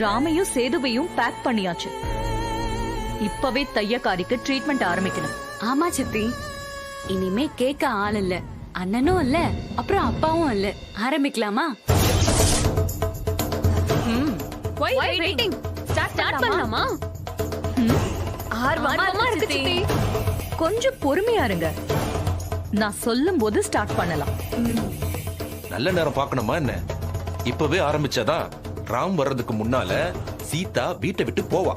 ராமையும் சேதுவையும் back பண்ணியாச்சு. இப்பவே தையக்காரிக்கு treatment ஆரம்பிக்கணும். ஆமா சித்தி, இனிமே கேட்க ஆள் இல்ல, அண்ணனும் இல்ல, அப்புறம் அப்பாவும் இல்ல. ஆரம்பிக்கலாமா? கொஞ்சம் பொறுமையா இருங்க, நான் சொல்லும் போது ஸ்டார்ட் பண்ணலாம். நல்ல நேரம் பார்க்கணுமா என்ன? இப்பவே ஆரம்பிச்சாதான் ராம் வர்றதுக்கு முன்னால சீதா வீட்டை விட்டு போவா.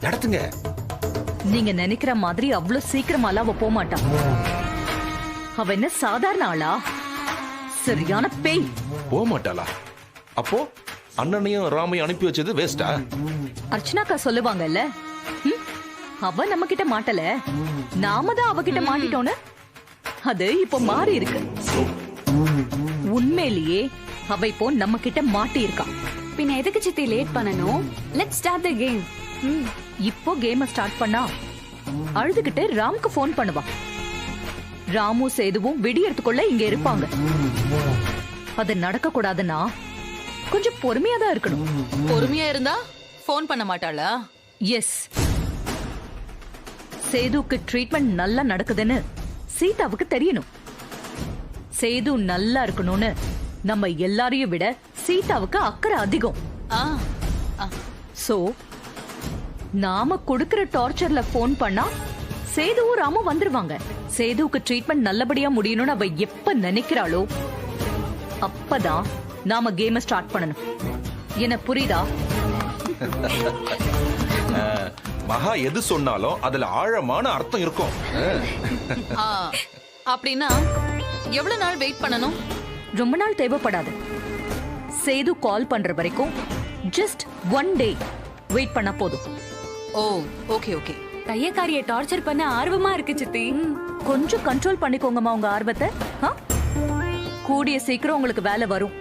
நடத்துங்க. நீங்க நினைக்கிற மாதிரி அவ்வளவு சீக்கிரமாலாம் அவ போக மாட்டான். அவ என்ன சாதாரண ஆளா? சரியான பேய். போக மாட்டாளா? அப்போ அண்ணனையும் ராமையும் அனுப்பி வச்சது வேஸ்டா? அர்ச்சனாக்கா சொல்லுவாங்கல்ல, அவ நம்ம கிட்ட மாட்டல, நாம தான் அவகிட்ட மாட்டிட்டோன்னு. அது இப்போ மாறி இருக்கு. உண்மையிலேயே அவ இப்போ நம்ம கிட்ட மாட்டி இருக்கா. பின்ன எதுக்கு சித்தி லேட் பண்ணனும்? Let's start the game. இப்போ கேம் ஸ்டார்ட் பண்ணா அழுதுகிட்டு ராம்க்கு போன் பண்ணுவா. ராமு சேதுவும் விடியறதுக்குள்ள இங்க இருப்பாங்க. அது நடக்க கூடாதுன்னா கொஞ்சம் பொறுமையா தான் இருக்கணும். பொறுமையா இருந்தா போன் பண்ண மாட்டாளா? எஸ். சேதுக்கு ட்ரீட்மெண்ட் நல்லா நடக்குதுன்னு சீதாவுக்கு தெரியணும். சேது நல்லா இருக்கணும்னு நம்ம எல்லாரையும் விட சீதாவுக்கு அக்கறை அதிகம். சோ நாம கொடுக்கிற டார்ச்சர்ல போன் பண்ணா சேதுவும் ராமும் வந்துருவாங்க. சேதுவுக்கு ட்ரீட்மெண்ட் நல்லபடியா முடியணும்னு அவ எப்ப நினைக்கிறாளோ அப்பதான் நாம கேம ஸ்டார்ட் பண்ணணும். என்ன புரியுதா? மகா எது சொன்னாலும் அதுல ஆழமான அர்த்தம் இருக்கும். அப்படின்னா எவ்வளவு நாள் வெயிட் பண்ணணும்? ரொம்ப நாள் தேவைப்படாது. சேது கால் பண்ற வரைக்கும் ஜஸ்ட் 1 day வெயிட் பண்ணா போதும். ஓ, ஓகே ஓகே. தையக்காரிய டார்ச்சர் பண்ண ஆர்வமா இருக்கு சித்தி. கொஞ்சம் கண்ட்ரோல் பண்ணிக்கோங்கம்மா உங்க ஆர்வத்தை. கூடிய சீக்கிரம் உங்களுக்கு வேலை வரும்.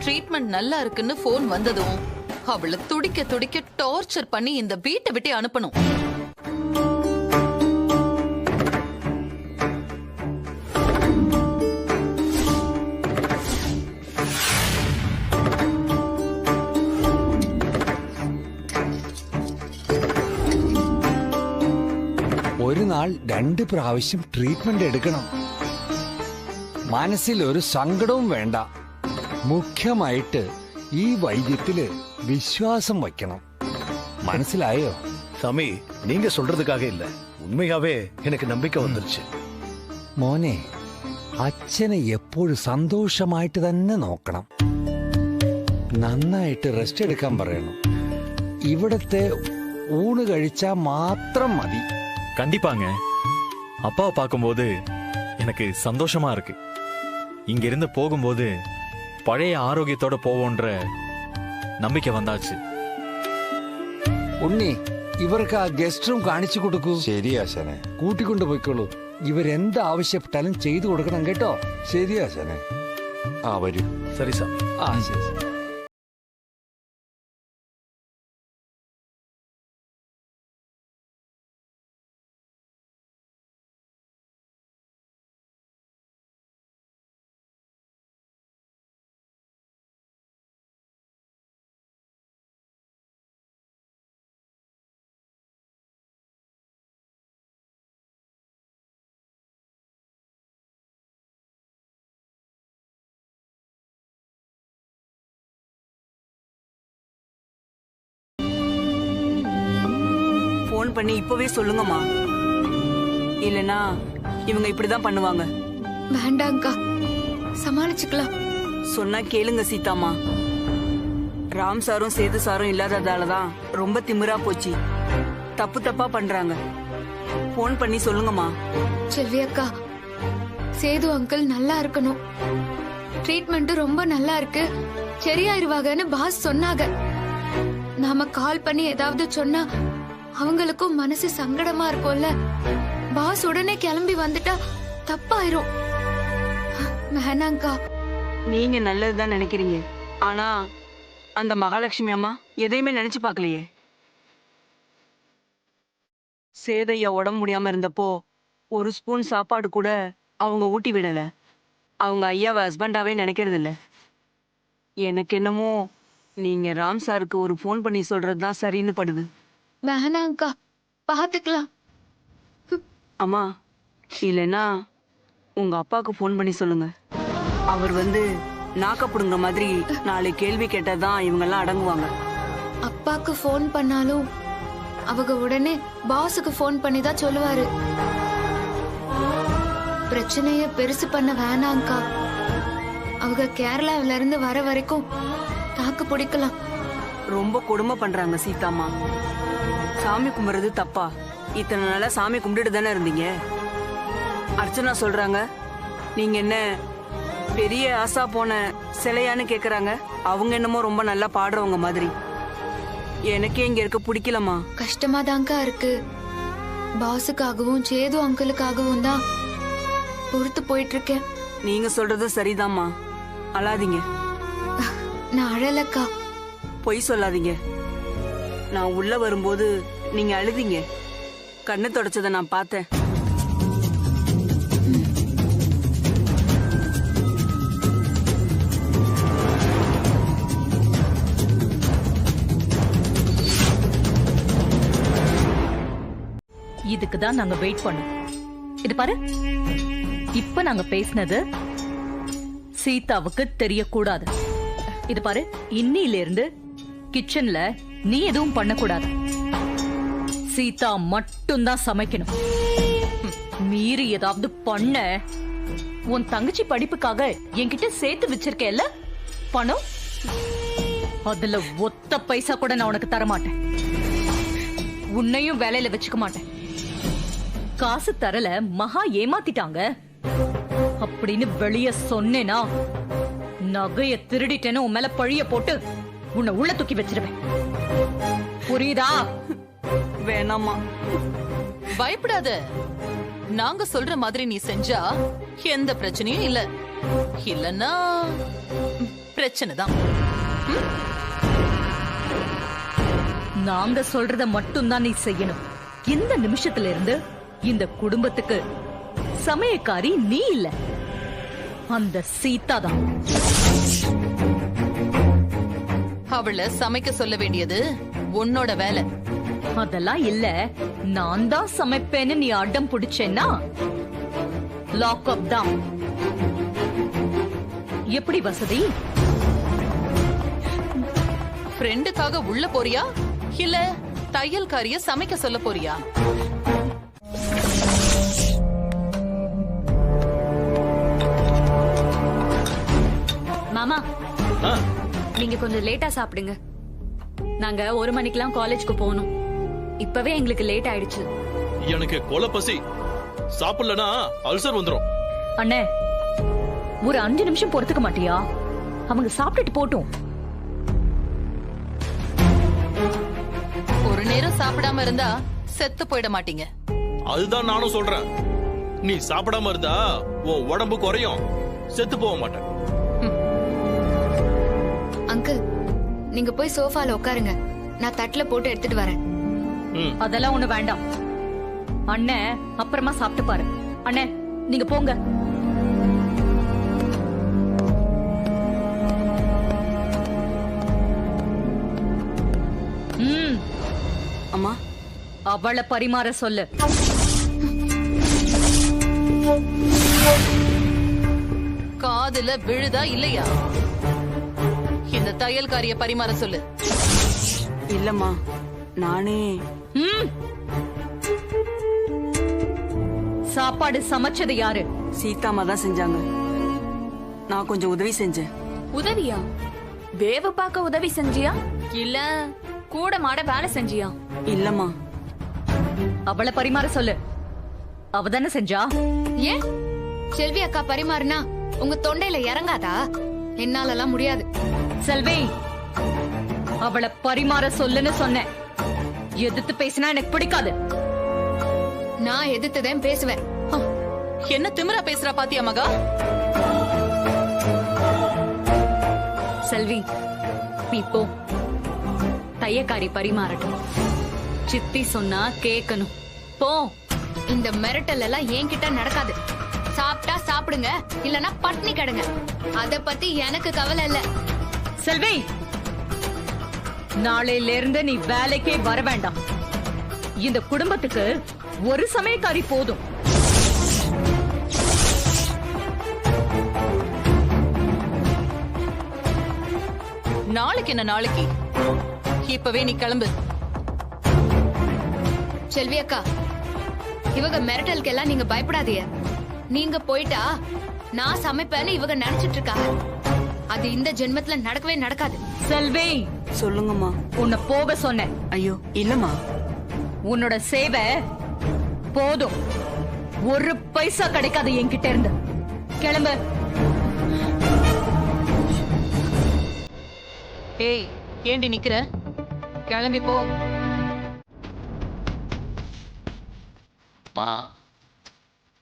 ட்ரீட்மெண்ட் நல்லா இருக்குன்னு போன் வந்ததும் அவளை துடிக்க துடிக்க டார்ச்சர் பண்ணி இந்த வீட்டை விட்டு அனுப்பணும். ഒരു നാൾ 2 പ്രാവശ്യം ട്രീറ്റ്മെന്റ് എടുക്കണം. മനസ്സിൽ ഒരു സങ്കടവും വേണ്ട. മുഖ്യമായിട്ട് ഈ വൈദ്യത്തില് വിശ്വാസം வைக்கணும். മനസ്സിലായോ? சாமி, நீங்க சொல்றதுக்காக இல்ல, உண்மையாவே எனக்கு நம்பிக்கை வந்துருச்சு. മോനെ, അച്ഛനെ എപ്പോഴും സന്തോഷമായിട്ട് തന്നെ നോക്കണം. നന്നായിട്ട് റെസ്റ്റ് എടുക്കാൻ പറയണം. ഇവിടത്തെ ഊണ് കഴിച്ചാ മാത്രം മതി. கண்டிப்பாங்க. அப்பாவை பார்க்கும்போது எனக்கு சந்தோஷமா இருக்கு. இங்க இருந்து போகும்போது பழைய ஆரோக்கியத்தோட போவோன்ற நம்பிக்கை வந்தாச்சு. ഉണ്ണി, ഇവർക്ക് ആ ഗസ്റ്റ് റൂം കാണിച്ചു കൊടുക്കൂ. ശരിയാശനെ, കൂട്ടിക്കൊണ്ടു പോയിക്കോളൂ. ഇവരെന്ത് ആവശ്യപ്പെട്ടാലും ചെയ്തു കൊടുക്കണം കേട്ടോ. ശരിയാശനെ. ആ വരൂ. சரி சார். ആ ശരി. போன் பண்ணி இப்பவே சொல்லுங்கம்மா, இல்லனா இவங்க இப்படிதான் பண்ணுவாங்க. வேண்டாங்கா, சமாளிச்சுக்கலாம். சொன்னா கேளுங்க சீதாமா. ராம் சாரும் சேது சாரும் இல்லாததாலதான் ரொம்ப திமிரா போச்சு. தப்பு தப்பா பண்றாங்க. போன் பண்ணி சொல்லுங்கம்மா. செல்வி அக்கா, சேது அங்கிள் நல்லா இருக்கணும். ட்ரீட்மெண்ட் ரொம்ப நல்லா இருக்கு, சரியாயிருவாங்கன்னு பாஸ் சொன்னாங்க. நாம கால் பண்ணி ஏதாவது சொன்னா அவங்களுக்கும் மனசு சங்கடமா இருக்கும்ல. பாஸ் உடனே கிளம்பி வந்துட்டா தப்பாயிரும். வேணாங்கா. நீங்க நல்லதுதான் நினைக்கிறீங்க, ஆனா அந்த மகாலட்சுமி அம்மா எதையுமே நினைச்சு பார்க்கலையே. சேதையா உடம்பு முடியாம இருந்தப்போ ஒரு ஸ்பூன் சாப்பாடு கூட அவங்க ஊட்டி விடல. அவங்க ஐயாவை ஹஸ்பண்டாவே நினைக்கிறது இல்ல. எனக்கு என்னமோ நீங்க ராம் சாருக்கு ஒரு ஃபோன் பண்ணி சொல்றது தான் சரின்னு படுது. வேணாங்க்கா, பாத்துக்கலாம். அம்மா, இல்லைன்னா உங்க அப்பாவுக்கு ஃபோன் பண்ணி சொல்லுங்க. அவர் வந்து நாக்கப்படுங்கிற மாதிரி 4 கேள்வி கேட்டதான் இவங்கெல்லாம் அடங்குவாங்க. அப்பாக்கு ஃபோன் பண்ணாலும் அவங்க உடனே பாஸுக்கு ஃபோன் பண்ணி தான் சொல்லுவாரு. பிரச்சனைய பெருசு பண்ண வேணாங்க்கா. அவங்க கேரளாவில இருந்து வர வரைக்கும் தாக்கு பிடிக்கலாம். ரொம்ப கொடுமை பண்றாங்க சீதாம்மா. சாமி கும்பிடுறது தப்பா? இத்தனை நாளா சாமி கும்பிட்டுட்டு தானே இருந்தீங்க. அர்ச்சனா சொல்றாங்க நீங்க என்ன பெரிய ஆசா போன சிலையான்னு கேக்குறாங்க. அவங்க என்னமோ ரொம்ப நல்லா பாடுறவங்க மாதிரி. எனக்கே இங்க இருக்க பிடிக்கலம்மா. கஷ்டமாதாங்க்கா இருக்கு. பாஸுக்காகவும் சேது அங்கிளுக்காகவும் தான் பொறுத்து போயிட்டு இருக்கேன். நீங்க சொல்றது சரிதாம்மா. அழாதீங்க. நான் அழலக்கா. பொய் சொல்லாதீங்க. நான் உள்ள வரும்போது நீங்க அழுதீங்க. கண்ணு தொடச்சதை நான் பார்த்தேன். இதுக்கு தான் நாங்க வெயிட் பண்ணோம். இது பாரு, இப்ப நாங்க பேசினது சீதாவுக்கு தெரியக்கூடாது. இது பாரு, இன்னில இருந்து கிச்சன்ல நீ எதுவும் பண்ணக்கூடாது. சீதா மட்டும்தான் சமைக்கணும். மீறி ஏதாவது பண்ண உன் தங்கச்சி படிப்புக்காக என்கிட்ட சேர்த்து வச்சிருக்கேல்ல பணம், அதுல ஒத்த பைசா கூட நான் உனக்கு தர மாட்டேன். உன்னையும் வேலையில வச்சுக்க மாட்டேன். காசு தரல, மகா ஏமாத்திட்டாங்க அப்படின்னு வெளிய சொன்னேனா நகைய திருடிட்டேன்னு உன் மேல பழிய போட்டு உன்னை உள்ள தூக்கி வச்சிருவேன். புரியுதா? வேணாமா. பயப்படாத. நாங்க சொல்ற மாதிரி நீ செஞ்சா எந்த பிரச்சனையும் இல்ல. இல்லன்னா பிரச்சனை தான். நாங்க சொல்றத மட்டும்தான் நீ செய்யணும். இந்த நிமிஷத்துல இருந்து இந்த குடும்பத்துக்கு சமயக்காரி நீ இல்ல, அந்த சீதா தான். அவளை சமைக்க சொல்ல வேண்டியது உன்னோட வேலை. அதெல்லாம் இல்ல, நான் தான் சமைப்பேன்னு நீ அடம் பிடிச்சேன்னா லாக் அப் தான். எப்படி வசதி? ஃப்ரெண்டுக்காக உள்ள போறியா இல்ல தையல்காரிய சமைக்க சொல்ல போறியா? மாமா, ஆ, நீங்க கொஞ்சம் லேட்டா சாப்பிடுங்க. நாங்க 1 மணிக்கெல்லாம் காலேஜ்க்கு போகணும். இப்பவே எங்களுக்கு லேட் ஆயிடுச்சு. எனக்கு கொலை பசி. சாப்பிடலனா அல்சர் வந்துரும். அண்ணே, ஒரு 5 நிமிஷம் பொறுத்துக்க மாட்டியா? அவங்க சாப்பிட்டுட்டு போட்டும். ஒரு நேரம் சாப்பிடாம இருந்தா செத்து போயிட மாட்டீங்க. அதுதான் நானும் சொல்றேன். நீ சாப்பிடாம இருந்தா உன் உடம்பு குறையும், செத்து போக மாட்டேன். அங்கிள், நீங்க போய் சோஃபால உட்காருங்க. நான் தட்டுல போட்டு எடுத்துட்டு வரேன். அதெல்லாம் ஒண்ணு வேண்டாம். அண்ணே அப்புறமா சாப்பிட்டு பாரு. அண்ணே, நீங்க போங்க. அம்மா, அவளை பரிமாற சொல்லு. காதுல விழுதா இல்லையா? இந்த தையல்காரிய பரிமாற சொல்லு. இல்லம்மா, நானே. சாப்பாடு சமைச்சது யாரு? சீதாமா தான் செஞ்சாங்க. நான் கொஞ்சம் உதவி செஞ்சேன். உதவியா? வேவ பார்க்க உதவி செஞ்சியா இல்ல கூட மாட வேலை செஞ்சியா? இல்லம்மா. அவளை பரிமாற சொல்லு. அவ தானே செஞ்சா. ஏன் செல்வி அக்கா பரிமாறினா உங்க தொண்டையில இறங்காதா? என்னாலலாம் முடியாது. செல்வி, அவளை பரிமாற சொல்லுன்னு சொன்னேன். எதிர்த்து பேசினா எனக்கு பிடிக்காது. நான் எதிர்த்துதான் பேசுவேன். என்ன திமிரா பேசுறா பாத்தியா மகா? செல்வி, நீ போ. தையக்காரி பரிமாறட்டும். சித்தி சொன்னா கேட்கணும். போ. இந்த மிரட்டல் எல்லாம் என்கிட்ட நடக்காது. சாப்பிட்டா சாப்பிடுங்க, இல்லனா பட்னி கிடங்க. அத பத்தி எனக்கு கவலை இல்ல. செல்வி, நாளையில இருந்து நீ வேலைக்கே வர வேண்டாம். இந்த குடும்பத்துக்கு ஒரு சமயக்காரி போதும். நாளைக்கு என்ன நாளைக்கு? இப்பவே நீ கிளம்பு. செல்வி அக்கா, இவங்க மிரட்டலுக்கு எல்லாம் நீங்க பயப்படாதீங்க. நீங்க போயிட்டா நான் சமைப்பேன்னு இவங்க நினைச்சிட்டு இருக்காங்க. அது இந்த ஜென்மத்துல நடக்கவே நடக்காது. செல்வி, சொல்லுங்கம்மா. உன்னை போக சொன்னேன். ஐயோ இல்லம்மா. உன்னோட சேவை போதும். ஒரு பைசா கிடைக்காது என்கிட்ட இருந்து. கிளம்பு. ஏய், ஏண்டி நிக்கிற? கிளம்பி போ.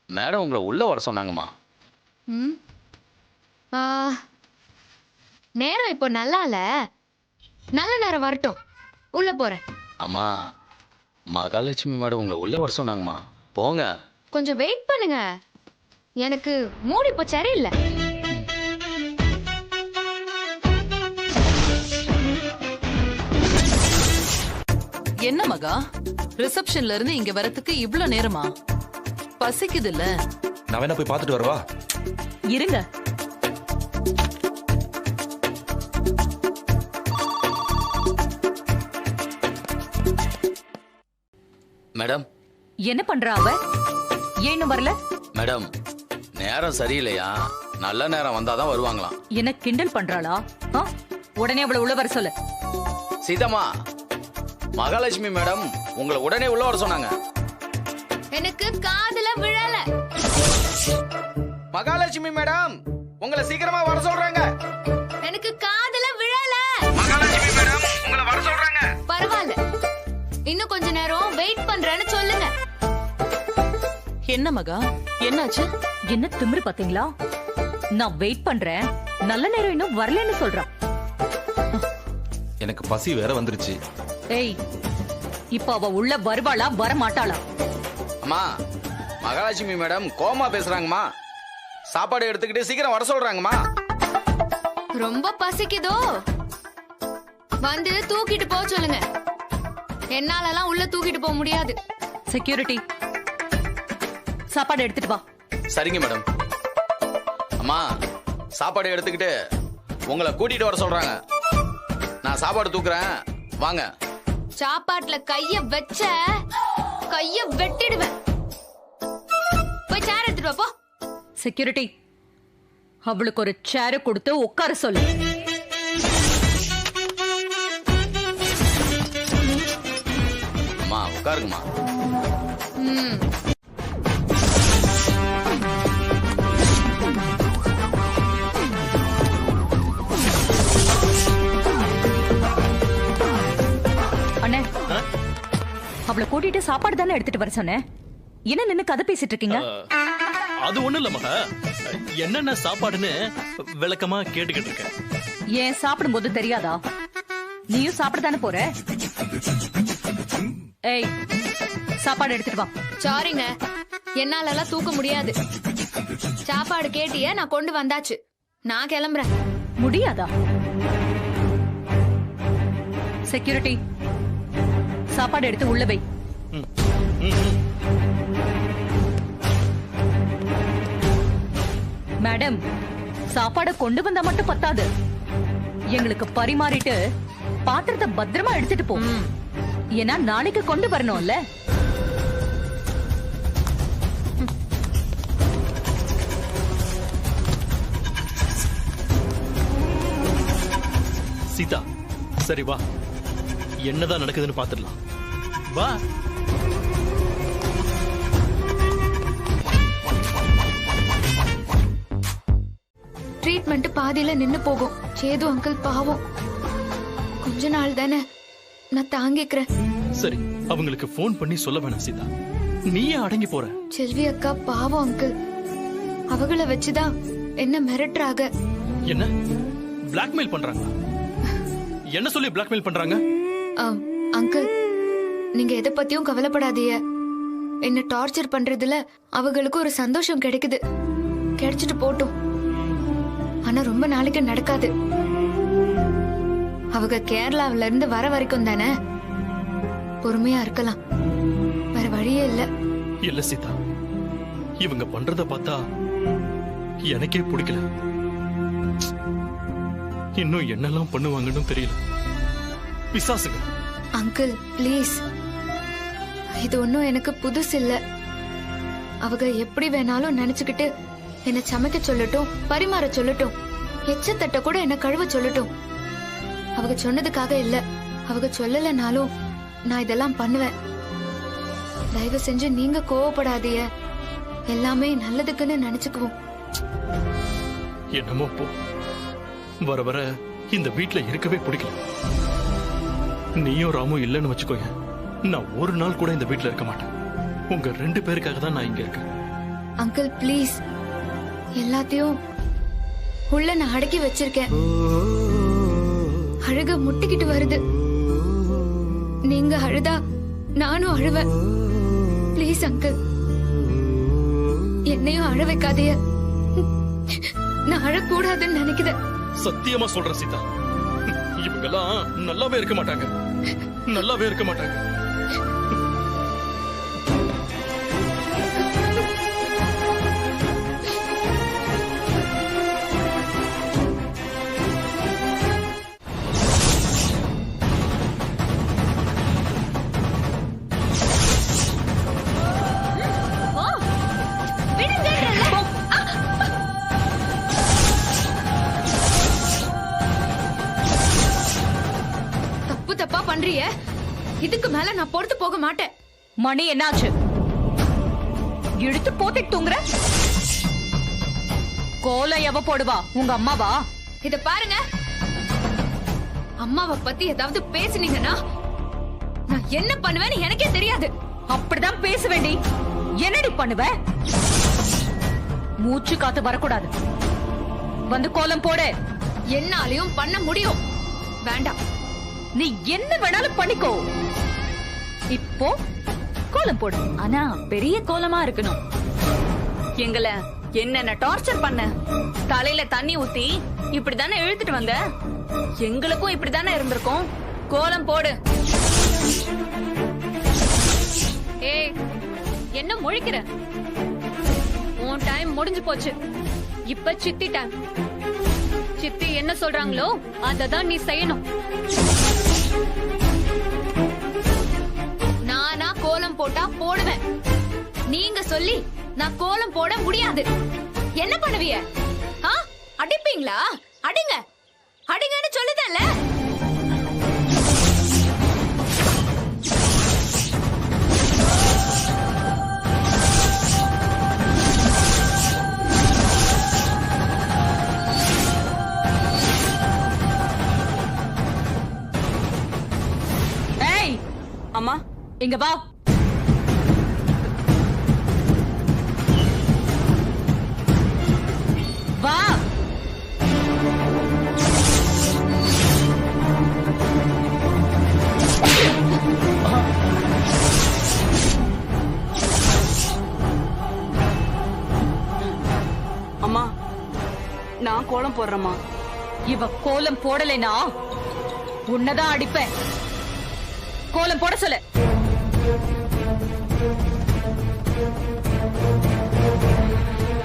மேடம் உங்களை உள்ள வர சொன்னாங்கம்மா. நேரம் இப்போ நல்லா இல்ல. நல்ல நேரம் வரட்டும், உள்ள போறேன். அம்மா, மகாலட்சுமி மேடம் உங்களை உள்ள வர சொன்னாங்கம்மா. போங்க. கொஞ்சம் வெயிட் பண்ணுங்க, எனக்கு மூடி இப்போ சரியில்லை. என்ன மகா, ரிசப்ஷன்ல இருந்து இங்க வரதுக்கு இவ்ளோ நேரமா? பசிக்குது இல்ல? நான் வேணா போய் பார்த்துட்டு வரவா? இருங்க. மேடம். என்ன பண்றா அவ? ஏன்னு வரல? மேடம், நேரம் சரியில்லையா? நல்ல நேரம் வந்தாதான் வருவாங்களாம். என்ன கிண்டல் பண்றாளா? உடனே அவளை உள்ள வர சொல்லு. சீதாமா, மகாலட்சுமி மேடம் உங்களை உடனே உள்ள வர சொன்னாங்க. எனக்கு காதுல விழல. மகாலட்சுமி மேடம் உங்களை சீக்கிரமா வர சொல்றாங்க. எனக்கு காதுல விழல. மகாலட்சுமி மேடம் உங்களை வர சொல்றாங்க. பரவாயில்ல, இன்னும் கொஞ்ச நேரம் வெயிட் பண்றேன்னு சொல்லுங்க. என்ன மகா, என்னாச்சு? என்ன திமிரு பாத்தீங்களா? நான் வெயிட் பண்றேன், நல்ல நேரம் இன்னும் வரலன்னு சொல்றான். எனக்கு பசி வேற வந்துருச்சு. ஏய், இப்ப அவ உள்ள வருவாளா வர மாட்டாளா? அம்மா, மகாலட்சுமி மேடம் கோமா பேசுறாங்கம்மா. சாப்பாடு எடுத்துக்கிட்டு சீக்கிரம் வர சொல்றாங்கம்மா. ரொம்ப பசிக்குதோ? வந்து தூக்கிட்டு போக சொல்லுங்க. என்னாலலாம் உள்ள தூக்கிட்டு போக முடியாது. செக்யூரிட்டி, சாப்பாடு எடுத்துட்டு வா. சரிங்க மேடம். அம்மா, சாப்பாடு எடுத்துக்கிட்டு உங்களை கூட்டிட்டு வர சொல்றாங்க. நான் சாப்பாடு தூக்குறேன், வாங்க. சாப்பாட்டுல கைய வச்ச கைய வெட்டிடுவேன். போய் சேர் எடுத்துட்டு வா போ. செக்யூரிட்டி, அவளுக்கு ஒரு சேர் கொடுத்து உட்கார சொல்லு. அம்மா உட்காருங்கம்மா. அண்ணே, அவளை கூட்டிட்டு சாப்பாடு தானே எடுத்துட்டு வர சொன்னேன். என்ன நின்னு கதை பேசிட்டு இருக்கீங்க? அது ஒண்ணு இல்ல மகா, என்னென்ன சாப்பாடுன்னு விளக்கமா கேட்டுக்கிட்டு இருக்கேன். ஏன் சாப்பிடும் போது தெரியாதா? நீயும் சாப்பிட தானே போற? ஏய், சாப்பாடு எடுத்துட்டு வா. சாரிங்க, என்னாலலாம் தூக்க முடியாது. சாப்பாடு கேட்டிய, நான் கொண்டு வந்தாச்சு. நான் கிளம்புறேன். முடியாதா? செக்யூரிட்டி, சாப்பாடு எடுத்து உள்ள வை. மேடம், சாப்பாடு கொண்டு வந்தா மட்டும் பத்தாது, எங்களுக்கு பரிமாறிட்டு பாத்திரத்தை பத்திரமா எடுத்துட்டு போ. ஏன்னா நாளைக்கு கொண்டு வரணும்ல. சீதா, சரி வா, என்னதான் நடக்குதுன்னு பாத்துடலாம். வா. ட்ரீட்மெண்ட் பாதியில நின்னு போகும். சேது அங்கிள் பாவம், கொஞ்ச நாள் தானே, நான் தாங்கிக்கிறேன். சரி, அவங்களுக்கு போன் பண்ணி சொல்ல வேணாம் சீதா, நீயே அடங்கி போற. செல்வி அக்கா பாவம் அங்கிள், அவங்கள வச்சுதான் என்ன மிரட்டுறாங்க. என்ன பிளாக்மெயில் பண்றாங்க? என்ன சொல்லி பிளாக்மெயில் பண்றாங்க? அங்கிள், நீங்க எதை பத்தியும் கவலைப்படாதீங்க. என்ன டார்ச்சர் பண்றதுல அவங்களுக்கு ஒரு சந்தோஷம் கிடைக்குது. கிடைச்சிட்டு போட்டும். ஆனா ரொம்ப நாளைக்கு நடக்காது. அவங்க கேரளாவில இருந்து வர வரைக்கும் தானே, பொறுமையா இருக்கலாம். வேற வழியே இல்ல. இல்ல சீதா, இவங்க பண்றத பார்த்தா எனக்கே பிடிக்கல. இன்னும் என்னெல்லாம் பண்ணுவாங்கன்னு தெரியல. பிசாசுங்க. அங்கிள் ப்ளீஸ், இது ஒன்னும் எனக்கு புதுசு இல்ல. அவங்க எப்படி வேணாலும் நினைச்சுக்கிட்டு என்ன சமைக்க சொல்லட்டும், பரிமாற சொல்லட்டும், எச்சத்தட்ட கூட என்ன கழுவ சொல்லட்டும். அவங்க சொன்னதுக்காக இல்ல, அவங்க சொல்லலனாலும் நான் இதெல்லாம் பண்ணுவேன். தயவு செஞ்சு நீங்க கோவப்படாதீங்க. எல்லாமே நல்லதுக்குன்னு நினைச்சுக்குவோம். என்னமோ போ. வர வர இந்த வீட்ல இருக்கவே பிடிக்கல. நீயும் ராமும் இல்லைன்னு வச்சுக்கோங்க, நான் ஒரு நாள் கூட இந்த வீட்ல இருக்க மாட்டேன். உங்க 2 பேருக்காக தான் நான் இங்க இருக்கேன். அங்கிள் ப்ளீஸ், எல்லாத்தையும் உள்ள நான் அடக்கி வச்சிருக்கேன். அழுக முட்டிக்கிட்டு வருது. நீங்க அழுதா நானும் அழுவேன். ப்ளீஸ் அங்கிள், என்னையும் அழ வைக்காதீங்க. நான் அழக்கூடாதுன்னு நினைக்கிறேன். சத்தியமா சொல்றேன் சீதா, இவங்கெல்லாம் நல்லாவே இருக்க மாட்டாங்க. நல்லாவே இருக்க மாட்டாங்க. தப்பா பண்றிய, இதுக்கு மேல நான் பொறுத்து போக மாட்டேன். மணி என்னாச்சு? இழுத்து போட்டு தூங்குற? கோலம் எவ போடுவா? உங்க அம்மாவா? இத பாருங்க, அம்மாவை பத்தி ஏதாவது பேசுனீங்கன்னா நான் என்ன பண்ணுவேன்னு எனக்கே தெரியாது. அப்படிதான் பேச வேண்டி. என்னடி பண்ணுவ? மூச்சு காத்து வரக்கூடாது. வந்து கோலம் போடு. என்னாலையும் பண்ண முடியும். வேண்டாம், நீ என்ன வேணாலும் பண்ணிக்கோ. இப்போ கோலம் போடு. ஆனா பெரிய கோலமா இருக்கணும். எங்களை என்னென்ன டார்ச்சர் பண்ண, தலையில தண்ணி ஊத்தி இப்படிதானே இழுத்துட்டு வந்த. எங்களுக்கும் இப்படிதானே இருந்திருக்கும். கோலம் போடு. ஏய், என்ன முழிக்கிற? உன் டைம் முடிஞ்சு போச்சு. இப்ப சித்தி டைம். சித்தி என்ன சொல்றாங்களோ அததான் நீ செய்யணும். நானா கோலம் போட்டா போடுவேன். நீங்க சொல்லி நான் கோலம் போட முடியாது. என்ன பண்ணுவீங்க? அடிப்பீங்களா? அடிங்க, அடிங்கன்னு சொல்லுதல்ல. ஏய் அம்மா, இங்க வா. வா. அம்மா, நான் கோலம் போடுறேம்மா. இவ கோலம் போடலைனா உன்னதான் அடிப்பேன். கோலம் போட சொல்லு.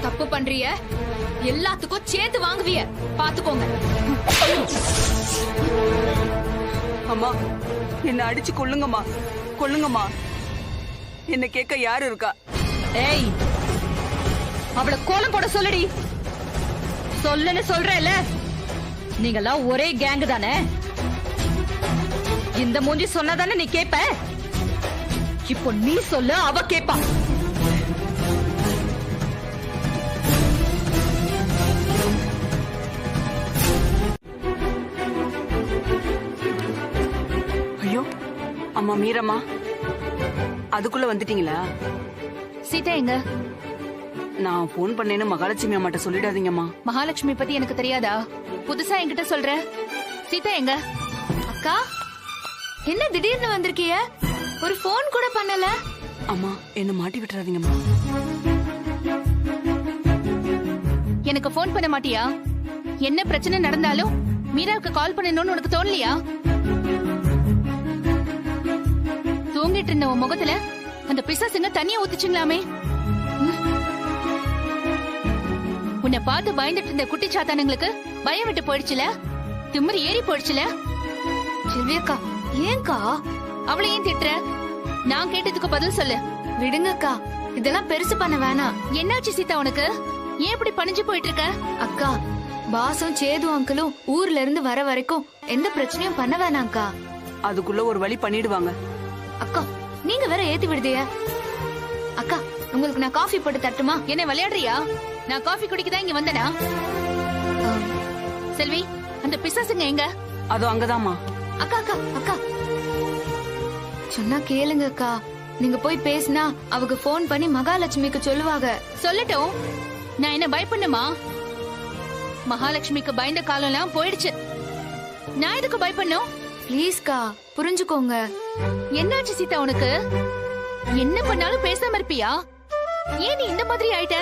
தப்பு பண்றிய, எல்லாத்துக்கும் சேர்த்து வாங்குவிய. பாத்துக்கோங்க. அம்மா, என்ன அடிச்சு கொல்லுங்கம்மா, கொல்லுங்கம்மா. என்ன கேட்க யாரு இருக்கா? ஏய், அவளை கோலம் போட சொல்லுடி. சொல்லுன்னு சொல்றேல. நீங்கெல்லாம் ஒரே கேங் தானே. இந்த மூஞ்சி சொன்னதானே நீ கேப்ப. இப்போ நீ சொல்லு, அவ கேப்பா. ஐயோ அம்மா, மீரம்மா, அதுக்குள்ள வந்துட்டீங்களா? சீதா எங்க? நான் போன் பண்ணேன்னு மகாலட்சுமி அம்மாட்ட சொல்லிடாதீங்கம்மா. மகாலட்சுமி பத்தி எனக்கு தெரியாதா? புதுசா என்கிட்ட சொல்ற. சீதா எங்க? அக்கா, என்ன திடீர்னு வந்திருக்கிய? ஒரு போன் கூட பண்ணல. அம்மா என்ன மாட்டி விட்டுறாதீங்கம்மா. எனக்கு போன் பண்ண மாட்டியா? என்ன பிரச்சனை நடந்தாலும் மீராவுக்கு கால் பண்ணணும்னு உனக்கு தோணலையா? தூங்கிட்டு இருந்த உன் முகத்துல அந்த பிசாசுங்க தண்ணிய ஊத்துச்சுங்களாமே. உன்னை பார்த்து பயந்துட்டு இருந்த குட்டி சாத்தானுங்களுக்கு பயம் விட்டு போயிடுச்சுல, திமிரு ஏறி போயிடுச்சுல. செல்வியக்கா ஏன்க்கா அவளை ஏன் திட்டுற? நான் கேட்டதுக்கு பதில் சொல்லு. விடுங்கக்கா, இதெல்லாம் பெருசு பண்ண வேணாம். என்னாச்சு சீதா உனக்கு? ஏன் இப்படி பணிஞ்சு போயிட்டு இருக்க? அக்கா, பாசும் சேது அங்கிளும் ஊர்ல இருந்து வர வரைக்கும் எந்த பிரச்சனையும் பண்ண வேணாம்க்கா. அதுக்குள்ள ஒரு வழி பண்ணிடுவாங்க. அக்கா நீங்க வேற ஏத்தி விடுதிய. அக்கா உங்களுக்கு நான் காஃபி போட்டு தட்டுமா? என்ன விளையாடுறியா? நான் காஃபி குடிக்கதான் இங்க வந்தனா? செல்வி, அந்த பிசாசுங்க எங்க? அதோ அங்கதாம்மா. அக்கா அக்கா அக்கா சொன்னா கேளுங்க அக்கா. நீங்க போய் பேசினா அவங்க போன் பண்ணி மகாலட்சுமிக்கு சொல்லுவாங்க. சொல்லட்டும், நான் என்ன பயப்படணுமா? மகாலட்சுமிக்கு பயந்த காலம் எல்லாம் போயிடுச்சு. நான் எதுக்கு பயப்படணும்? ப்ளீஸ்க்கா புரிஞ்சுக்கோங்க. என்னாச்சு சீதா உனக்கு? என்ன பண்ணாலும் பேசாம இருப்பியா? ஏன் நீ இந்த மாதிரி ஆயிட்ட?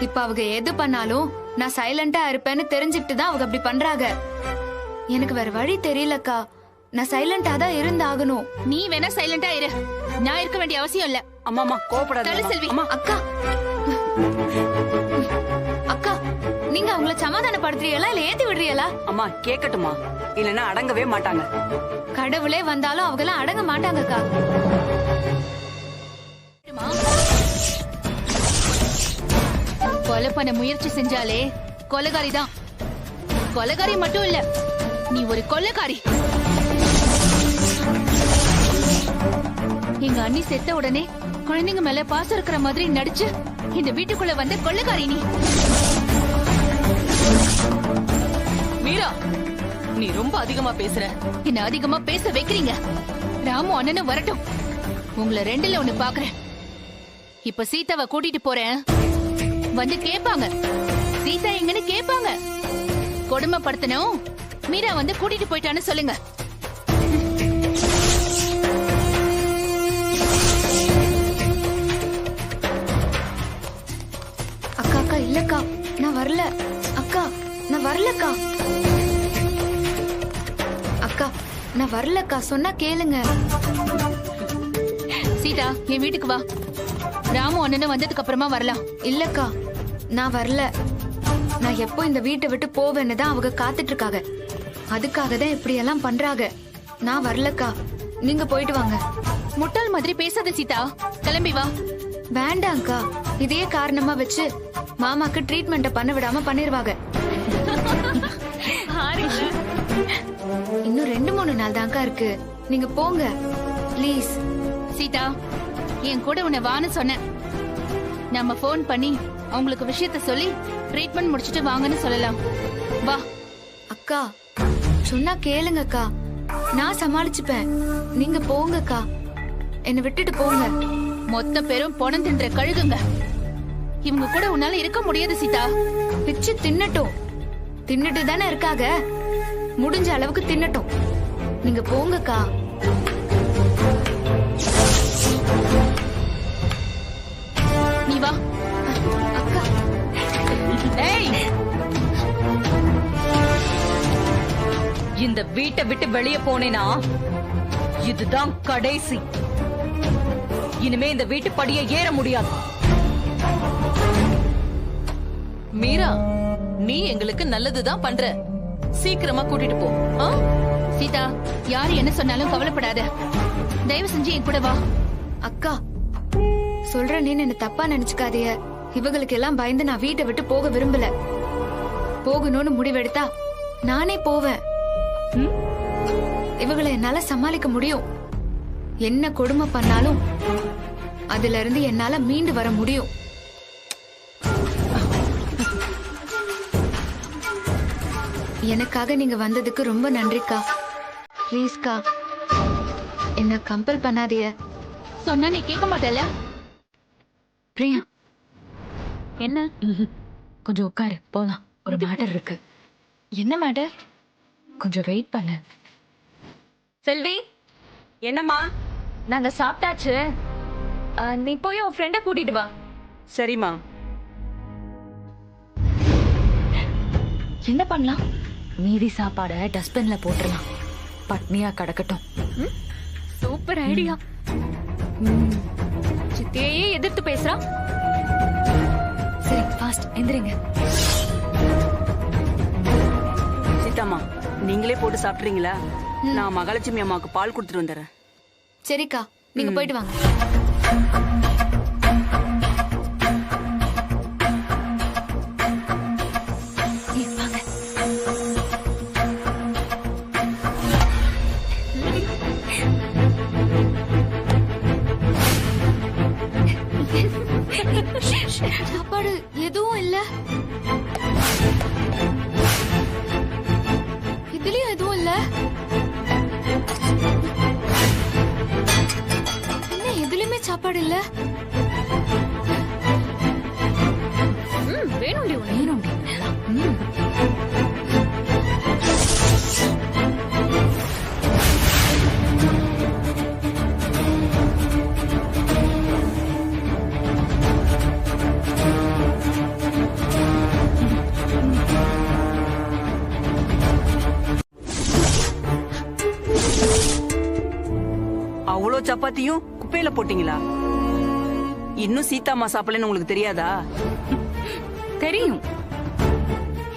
இப்ப அவங்க எது பண்ணாலும் நான் சைலண்டா இருப்பேன்னு தெரிஞ்சுக்கிட்டு தான் அவங்க அப்படி பண்றாங்க. எனக்கு வேற வழி தெரியலக்கா. நான் சைலண்டா தான் இருந்தாகணும். நீ வேணா சைலண்டா இரு, நான் இருக்க வேண்டிய அவசியம் இல்ல. அம்மா கோபப்படாத. தள்ளு செல்வி. அக்கா அக்கா நீங்க அவங்கள சமாதானப்படுத்துறீங்களா இல்ல ஏத்தி விடுறீங்களா? அம்மா கேக்கட்டுமா? இல்லன்னா அடங்கவே மாட்டாங்க. கடவுளே வந்தாலும் அவங்க எல்லாம் அடங்க மாட்டாங்கக்கா. கொலை பண்ண முயற்சி செஞ்சாலே கொலைகாரி தான். கொலைகாரி மட்டும் இல்ல, நீ ஒரு கொலைகாரி. எங்க அண்ணி செத்த உடனே குழந்தைங்க மேல பாசம் இருக்கிற மாதிரி நடிச்சு இந்த வீட்டுக்குள்ள வந்த கொள்ளைக்காரி நீ. மீரா, நீ ரொம்ப அதிகமா பேசுற. என்ன அதிகமா பேச வைக்கிறீங்க. ராமு அண்ணனும் வரட்டும், உங்களை ரெண்டுல ஒண்ணு பாக்குறேன். இப்ப சீதாவை கூட்டிட்டு போறேன். வந்து கேப்பாங்க, சீதா எங்கன்னு கேப்பாங்க. கொடுமைப்படுத்தணும், மீரா வந்து கூட்டிட்டு போயிட்டான்னு சொல்லுங்க. அக்கா அக்கா இல்லக்கா, நான் வரல. அக்கா நான் வரலக்கா. அக்கா நான் வரலக்கா, சொன்னா கேளுங்க. சீதா என் வீட்டுக்கு வா. ராமு அண்ணனும் வந்ததுக்கு அப்புறமா வரலாம். இல்லக்கா நான் வரல. நான் எப்போ இந்த வீட்டை விட்டு போவேன்னு தான் அவங்க காத்துட்டு இருக்காங்க. அதுக்காக தான் இப்படி எல்லாம் பண்றாங்க. நான் வரலக்கா, நீங்க போயிட்டு வாங்க. முட்டாள் மாதிரி பேசாத சீதா, கிளம்பி வா. வேண்டாம்க்கா, இதையே காரணமா வச்சு மாமாக்கு ட்ரீட்மெண்ட்ட பண்ண விடாம பண்ணிருவாங்க. இன்னும் 2-3 நாள் தான்க்கா இருக்கு. நீங்க போங்க ப்ளீஸ். சீதா, என் கூட உன்னை வான்னு சொன்னேன். நம்ம போன் பண்ணி அவங்களுக்கு விஷயத்த சொல்லி ட்ரீட்மெண்ட் முடிச்சிட்டு வாங்கன்னு சொல்லலாம். வா. அக்கா சொன்னா கேளுங்கக்கா, நான் சமாளிச்சுப்பேன். நீங்க போங்கக்கா, என்ன விட்டுட்டு போங்க. மொத்த பேரும் பணம் தின்ற கழுகுங்க. இவங்க கூட உன்னால இருக்க முடியாது சீதா. பிச்சு தின்னட்டும். தின்னுட்டு தானே இருக்காங்க, முடிஞ்ச அளவுக்கு தின்னட்டும். நீங்க போங்கக்கா. நீ வா. அக்கா ஏய், இந்த வீட்டை விட்டு வெளியே போனேனா இதுதான் கடைசி. இனிமே இந்த வீட்டு படியை ஏற முடியாது. மீரா, நீ எங்களுக்கு நல்லதுதான் பண்ற. சீக்கிரமா கூட்டிட்டு போ. சீதா, யாரு என்ன சொன்னாலும் கவலைப்படாத. தயவு செஞ்சு என் கூட வா. அக்கா சொல்றேன்னு என்ன தப்பா நினைச்சுக்காதீங்க. இவங்களுக்கு எல்லாம் பயந்து நான் வீட்டை விட்டு போக விரும்பல. போகணும்னு முடிவெடுத்தா நானே போவேன். இவங்களை என்னால சமாளிக்க முடியும். என்ன கொடுமை பண்ணாலும் அதுல இருந்து என்னால மீண்டு வர முடியும். எனக்காக நீங்க வந்ததுக்கு ரொம்ப நன்றிக்கா. ப்ளீஸ்க்கா, என்ன கம்பல் பண்ணாதீங்க. சொன்னா நீ கேட்க மாட்டல. பிரியா, என்ன? கொஞ்சம் உட்காரு, போலாம். ஒரு மேட்டர் இருக்கு. என்ன மேட்டர்? கொஞ்சம் வெயிட் பண்ணு. செல்வி, என்னம்மா? நாங்க சாப்பிட்டாச்சு. நீ போய் உன் ஃப்ரெண்ட கூட்டிட்டு வா. சரிம்மா. என்ன பண்ணலாம்? மீதி சாப்பாட டஸ்ட்பின்ல போட்டுறலாம். பட்னியா கிடக்கட்டும். Super idea. சித்தியையே எதிர்த்து பேசுறா. சரி ஃபாஸ்ட் எந்திரிங்க. சீதாம்மா, நீங்களே போட்டு சாப்பிட்றீங்களா? நான் மகாலட்சுமி அம்மாவுக்கு பால் கொடுத்துட்டு வந்துடுறேன். சரிக்கா, நீங்க போயிட்டு வாங்க. சாப்பாடு எதுவும் இல்ல. இதுலயும் எதுவும் இல்ல. என்ன எதுலயுமே சாப்பாடு இல்ல? வேணும்டி வேணும்டி. அவ்வளோ சப்பாத்தியும் குப்பையில போட்டீங்களா? இன்னும் சீதாம்மா சாப்பிடலன்னு உங்களுக்கு தெரியாதா? தெரியும்.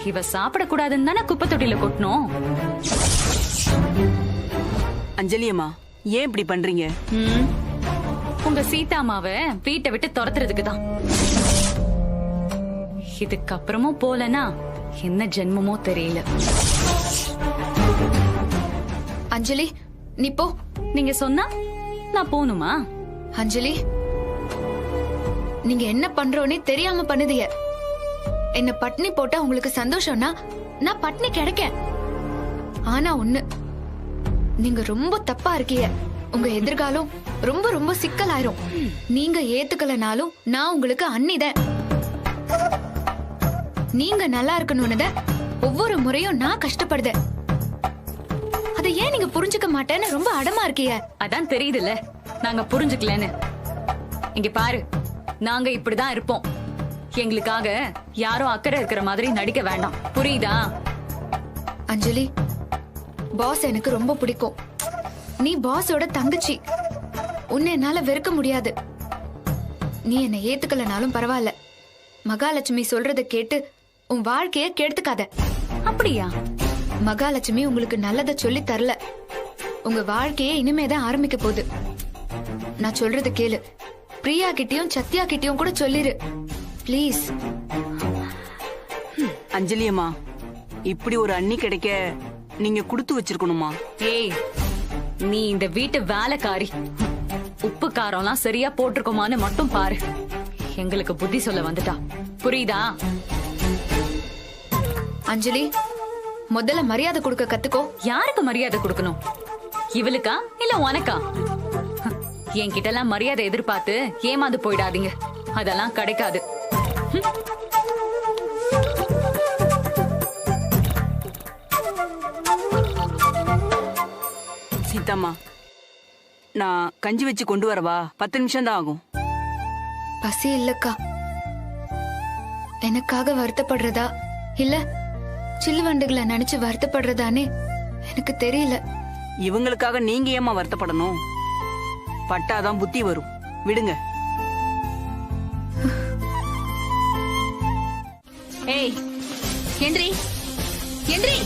இவ சாப்பிடக்கூடாதுன்னு தானே குப்பை தொட்டில கொட்டணும். அஞ்சலி அம்மா, ஏன் இப்படி பண்றீங்க? உங்க சீதாமாவை வீட்டை விட்டு துரத்துறதுக்கு தான். இதுக்கப்புறமும் போலனா என்ன ஜென்மமோ தெரியல. அஞ்சலி, நீ போ. நீங்க சொன்னா நான் போணுமா? அஞ்சலி, நீங்க என்ன பண்றோன்னே தெரியாம பண்ணுதீங்க. என்ன பட்னி போட்டா உங்களுக்கு சந்தோஷம்னா நான் பட்னி கிடைக்க. ஆனா ஒண்ணு, நீங்க ரொம்ப தப்பா இருக்கீங்க. உங்க எதிர்காலம் ரொம்ப ரொம்ப சிக்கலாயிரும். நீங்க ஏத்துக்கலனாலும் நான் உங்களுக்கு அண்ணிதான். நீங்க நல்லா இருக்கணும்னு ஒவ்வொரு முறையும் நான் கஷ்டப்படுதேன். அதை ஏன் நீங்க புரிஞ்சுக்க மாட்டேன்னு ரொம்ப அடமா இருக்கீங்க. அதான் தெரியுதுல்ல நாங்க புரிஞ்சுக்கலன்னு. இங்க பாரு, நாங்க இப்படிதான் இருப்போம். எங்களுக்காக யாரும் அக்கறை இருக்கிற மாதிரி நடிக்க வேண்டாம், புரியுதா? அஞ்சலி, பாஸ் எனக்கு ரொம்ப பிடிக்கும். நீ பாஸோட தங்கச்சி. உன்னை என்னால வெறுக்க முடியாது. நீ என்னை ஏத்துக்கலனாலும் பரவாயில்ல. மகாலட்சுமி சொல்றத கேட்டு உன் வாழ்க்கைய கெடுத்துக்காத. அப்படியா? மகாலட்சுமி உங்களுக்கு நல்லத சொல்லி தரல. உங்க வாழ்க்கையே இனிமேதான் ஆரம்பிக்க போகுது. நான் சொல்றது கேளு. பிரியா கிட்டயும் சத்யா கிட்டயும் கூட சொல்லிரு பிளீஸ். அஞ்சலி அம்மா, இப்படி ஒரு அண்ணி கிடைக்க நீங்க கொடுத்து வச்சிருக்கணுமா? ஏய், நீ இந்த வீட்டு வேலைக்காரி. உப்பு காரம்லாம் சரியா போட்டிருக்கோமான்னு மட்டும் பாரு. எங்களுக்கு புத்தி சொல்ல வந்துட்டா, புரியுதா? அஞ்சலி, முதல்ல மரியாதை கொடுக்க கத்துக்கோ. யாருக்கு மரியாதை கொடுக்கணும்? இவளுக்கா இல்ல உனக்கா? என்கிட்ட எல்லாம் மரியாதை எதிர்பார்த்து ஏமாந்து போயிடாதீங்க. அதெல்லாம் கிடைக்காது. சீதாம்மா, நான் கஞ்சி வச்சு கொண்டு வரவா? 10 நிமிஷம் தான் ஆகும். பசி இல்லக்கா. எனக்காக வருத்தப்படுறதா இல்ல சில்லுவண்டுகளை நினைச்சு வருத்தப்படுறதானே எனக்கு தெரியல. இவங்களுக்காக நீங்க ஏமா வருத்தப்படணும்? பட்டாதான் புத்தி வரும், விடுங்க. ஏய், எந்திரி எந்திரி.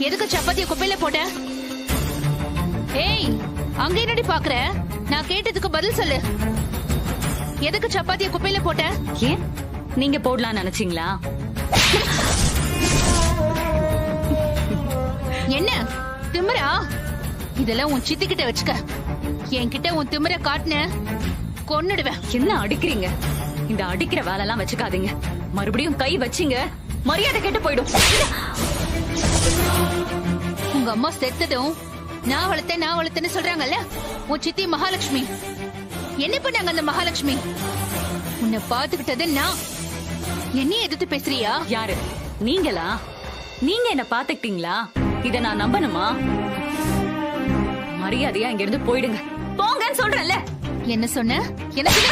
எதுக்கு சப்பாத்திய குப்பையில போட்ட? ஏய், அங்க என்னடி பாக்குற? நான் கேட்டதுக்கு பதில் சொல்லு. எதுக்கு சப்பாத்திய குப்பையில போட்ட? ஏன் நீங்க போடலாம் நினைச்சீங்களா? என்ன திமிரா? இதெல்லாம் உன் சித்தி கிட்ட வச்சுக்க. என்கிட்ட உன் திமிர காட்டுன கொன்னுடுவேன். என்ன அடிக்கிறீங்க? இந்த அடிக்கிற வேலை எல்லாம் வச்சுக்காதீங்க. மறுபடியும் கை வச்சீங்க மரியாதை கெட்டு போயிடும். உங்க அம்மா செத்ததும் நான் வளர்த்தேன்னு சொல்றாங்கல்ல உன் சித்தி மகாலட்சுமி. என்ன பண்ணாங்க அந்த மகாலட்சுமி? உன்னை பாத்துக்கிட்டது நான். என்னைய எதிர்த்து பேசுறியா? யாரு நீங்களா? நீங்க என்ன பாத்துக்கிட்டீங்களா? இத நான் நம்பணுமா? மரியாதையா இங்க இருந்து போயிடுங்க. போங்கன்னு சொல்றேன்ல. என்ன சொன்ன? எனக்கு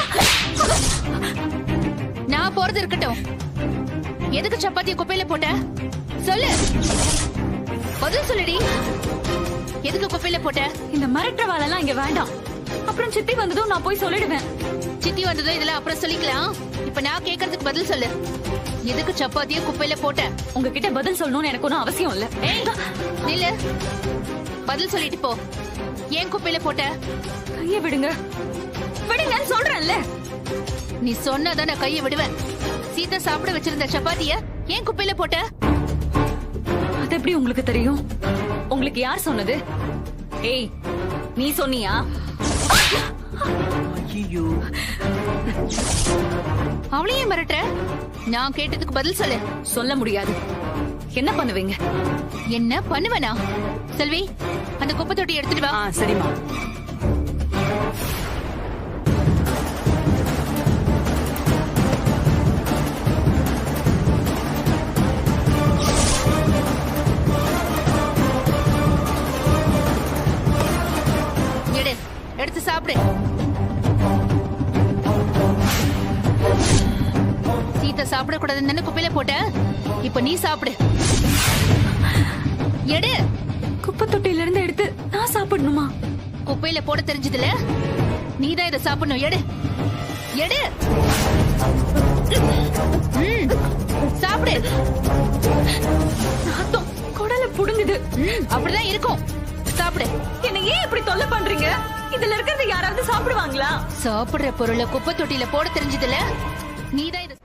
நான் போறது இருக்கட்டும். எதுக்கு சப்பாத்திய குப்பையில போட்ட? சொல்லு, பதில் சொல்லுடி. எதுக்கு குப்பையில போட்ட? இந்த மிரட்டுற வேலைலாம் இங்க வேண்டாம். அப்புறம் சித்தி வந்ததும் நான் போய் சொல்லிடுவேன். சித்தி வந்ததும் இதெல்லாம் அப்புறம் சொல்லிக்கலாம். இப்ப நான் கேக்குறதுக்கு பதில் சொல்லு. எதுக்கு சப்பாத்திய குப்பையில போட்ட? உங்ககிட்ட பதில் சொல்லணும்னு எனக்கு ஒன்றும் அவசியம் இல்ல. ஏய் நில்லு, பதில் சொல்லிட்டு போ. ஏன் குப்பையில போட்ட? கைய விடுங்க, விடுங்கன்னு சொல்றேன்ல. நீ சொன்னதான் நான் கைய விடுவேன். சீதா சாப்பிட வச்சிருந்த சப்பாத்திய ஏன் குப்பையில போட்ட? அது எப்படி உங்களுக்கு தெரியும்? உங்களுக்கு யார் சொன்னது? ஏய், நீ சொன்னியா? ஐயோ, அவளையே மிரட்டுற? நான் கேட்டதுக்கு பதில் சொல்லு. சொல்ல முடியாது. என்ன பண்ணுவீங்க? என்ன பண்ணுவனா? செல்வி, அந்த குப்பை தொட்டி எடுத்துட்டு வா. சரிம்மா. எடு, எடுத்து சாப்பிடு. சீதா சாப்பிடக்கூடாதுன்னு குப்பையில போட்ட. இப்ப நீ சாப்பிடு. எடு. குப்பை தொட்டில இருந்து எடுத்து நான் சாப்பிடணுமா? குப்பையில போட தெரிஞ்சதுல நீதான் இதை சாப்பிடணும். எடு, எடு. சாப்பிடு. நாத்தம் குடல புடுங்குது. அப்படிதான் இருக்கும். சாப்பிடு. என்ன ஏன் இப்படி தொல்லை பண்றீங்க? இதுல இருக்கிறது யாராவது சாப்பிடுவாங்களா? சாப்பிடுற பொருளை குப்பை தொட்டில போட தெரிஞ்சதுல நீதான் இதை.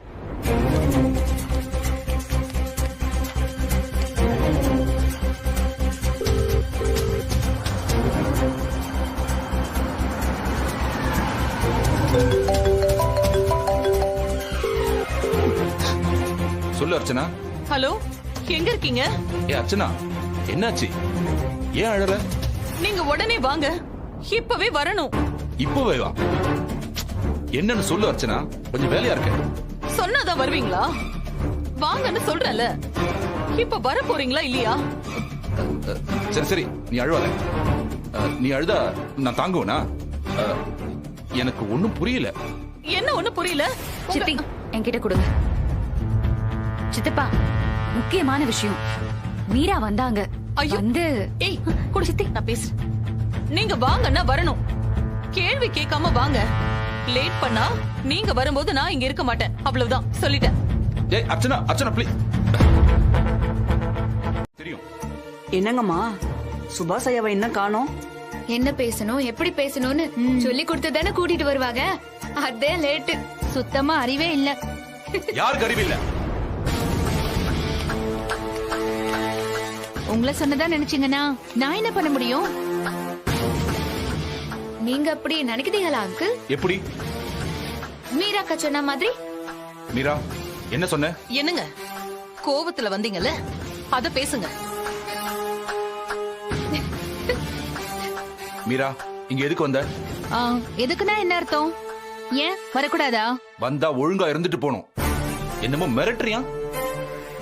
சொல்லு அர்ச்சனா. ஹலோ, எங்க இருக்கீங்க? ஏ அர்ச்சனா, என்னாச்சு? ஏன் அழற? நீங்க உடனே வாங்க. இப்பவே வரணும். இப்பவே வா. என்னன்னு சொல்லு அர்ச்சனா, கொஞ்சம் வேலையா இருக்கேன். சொன்னாதான் வருவீங்களா? வாங்கன்னு சொல்றல. இப்ப வர போறீங்களா இல்லையா? சரி சரி, நீ அழுவாத. நீ அழுதா நான் தாங்குவேனா? எனக்கு ஒண்ணும் புரியல. என்ன ஒண்ணு புரியல? சித்தி, என்கிட்ட கொடுங்க. சித்தப்பா, முக்கியமான விஷயம். மீரா வந்தாங்க. ஐயோ, வந்து ஏய் குடு சித்தி, நான் பேசுறேன். நீங்க வாங்கன்னா வரணும். கேள்வி கேட்காம வாங்க. லேட் பண்ணா நீங்க வரும்போது நான் இங்க இருக்க மாட்டேன். அவ்வளவுதான், சொல்லிட்டேன். ஏய் அர்ச்சனா, அர்ச்சனா ப்ளீஸ். தெரியும். என்னங்கம்மா, சுபாஷ் ஐயாவை என்ன காணோம்? என்ன பேசணும், எப்படி பேசணும்னு சொல்லி கொடுத்து தானே கூட்டிட்டு வருவாங்க. அதே லேட்டு. சுத்தமா அறிவே இல்ல. யாருக்கு அறிவு இல்ல? உங்களை சொன்னதா நினைச்சீங்கன்னா நான் என்ன பண்ண முடியும்? நீங்க அப்படி நினைக்கிறீங்களா அங்கிள்? எப்படி? மீராக்கா சொன்ன மாதிரி. மீரா, என்ன சொன்ன? என்னங்க கோவத்துல வந்தீங்கல்ல, அத பேசுங்க. மீரா, இங்க எதுக்கு வந்த? எதுக்குன்னா என்ன அர்த்தம்? ஏன் வரக்கூடாதா? வந்தா ஒழுங்கா இருந்துட்டு போணும். என்னமோ மிரட்டுறியா?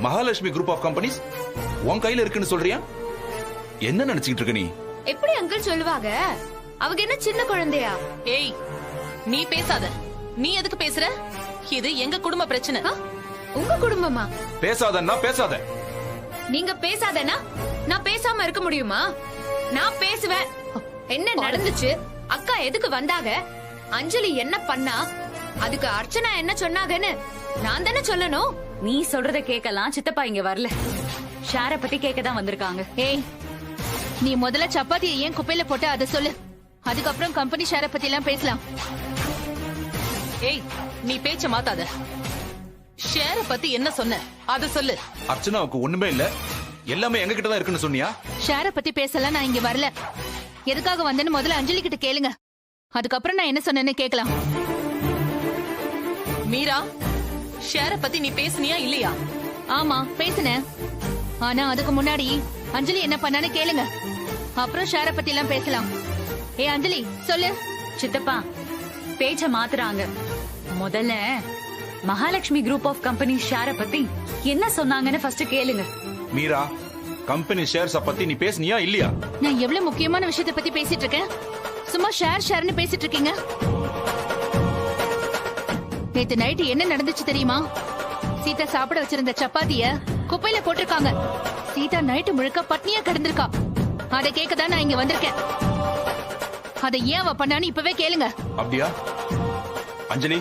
மகாலட்சுமி குரூப் ஆஃப் கம்பெனிஸ் உன் கையில இருக்குன்னு சொல்றியா? என்ன நினைச்சிட்டு இருக்க நீ? எப்படி அங்கிள் சொல்லுவாங்க? அவங்க என்ன சின்ன குழந்தையா? ஏய், நீ பேசாத. நீ எதுக்கு பேசுற? இது எங்க குடும்ப பிரச்சனை. உங்க குடும்பமா? பேசாதன்னா பேசாத. நீங்க பேசாதனா நான் பேசாம இருக்க முடியுமா? நான் பேசுவேன். என்ன நடந்துச்சு? அக்கா எதுக்கு வந்தாங்க? அஞ்சலி என்ன பண்ணா? அதுக்கு அர்ச்சனா என்ன சொன்னாங்கன்னு நான் தானே சொல்லணும். நீ சொல்றத கேட்கலாம். சித்தப்பா இங்க வரல. ஷேர பத்தி கேட்க தான் வந்திருக்காங்க. ஏய், நீ முதல்ல சப்பாத்தியை ஏன் குப்பையில போட்ட அதை சொல்லு. அதுக்கப்புறம் கம்பெனி ஷேரை பத்தி எல்லாம் பேசலாம். ஏய், நீ பேச்ச மாத்தாத. ஷேர பத்தி என்ன சொன்ன அத சொல்லு. அர்ச்சனாவுக்கு ஒண்ணுமே இல்ல, எல்லாமே எங்க கிட்ட தான் இருக்குன்னு சொன்னியா? ஷேர பத்தி பேசலாம். நான் இங்க வரல. எதுக்காக வந்தேன்னு முதல்ல அஞ்சலி கிட்ட கேளுங்க. அதுக்கப்புறம் நான் என்ன சொன்னேன்னு கேட்கலாம். மீரா, ஷேர பத்தி நீ பேசுனியா இல்லையா? ஆமா, பேசுனேன். ஆனா அதுக்கு முன்னாடி அஞ்சலி என்ன பண்ணான்னு கேளுங்க. அப்புறம் ஷேர பத்தி எல்லாம் பேசலாம். ஏ அஞ்சலி, சொல்லு. சித்தப்பா, பேச்ச மாத்துறாங்க. முதல்ல மகாலட்சுமி குரூப் ஆஃப் கம்பெனி ஷேர பத்தி என்ன சொன்னாங்கன்னு ஃபர்ஸ்ட் கேளுங்க. மீரா, கம்பெனி ஷேர்ஸ பத்தி நீ பேசுனியா இல்லையா? நான் எவ்வளவு முக்கியமான விஷயத்தை பத்தி பேசிட்டு இருக்கேன். சும்மா ஷேர்னு பேசிட்டு இருக்கீங்க? நேத்து நைட்டு என்ன நடந்துச்சு தெரியுமா? சீதா சாப்பிட வச்சிருந்த சப்பாத்திய குப்பையில போட்டிருக்காங்க. சீதா நைட்டு முழுக்க பட்னியா கிடந்திருக்கா. அதை கேட்கதான் நான் இங்க வந்திருக்கேன். அதை ஏன் அவ பண்ணான்னு இப்பவே கேளுங்க. அப்படியா அஞ்சலி,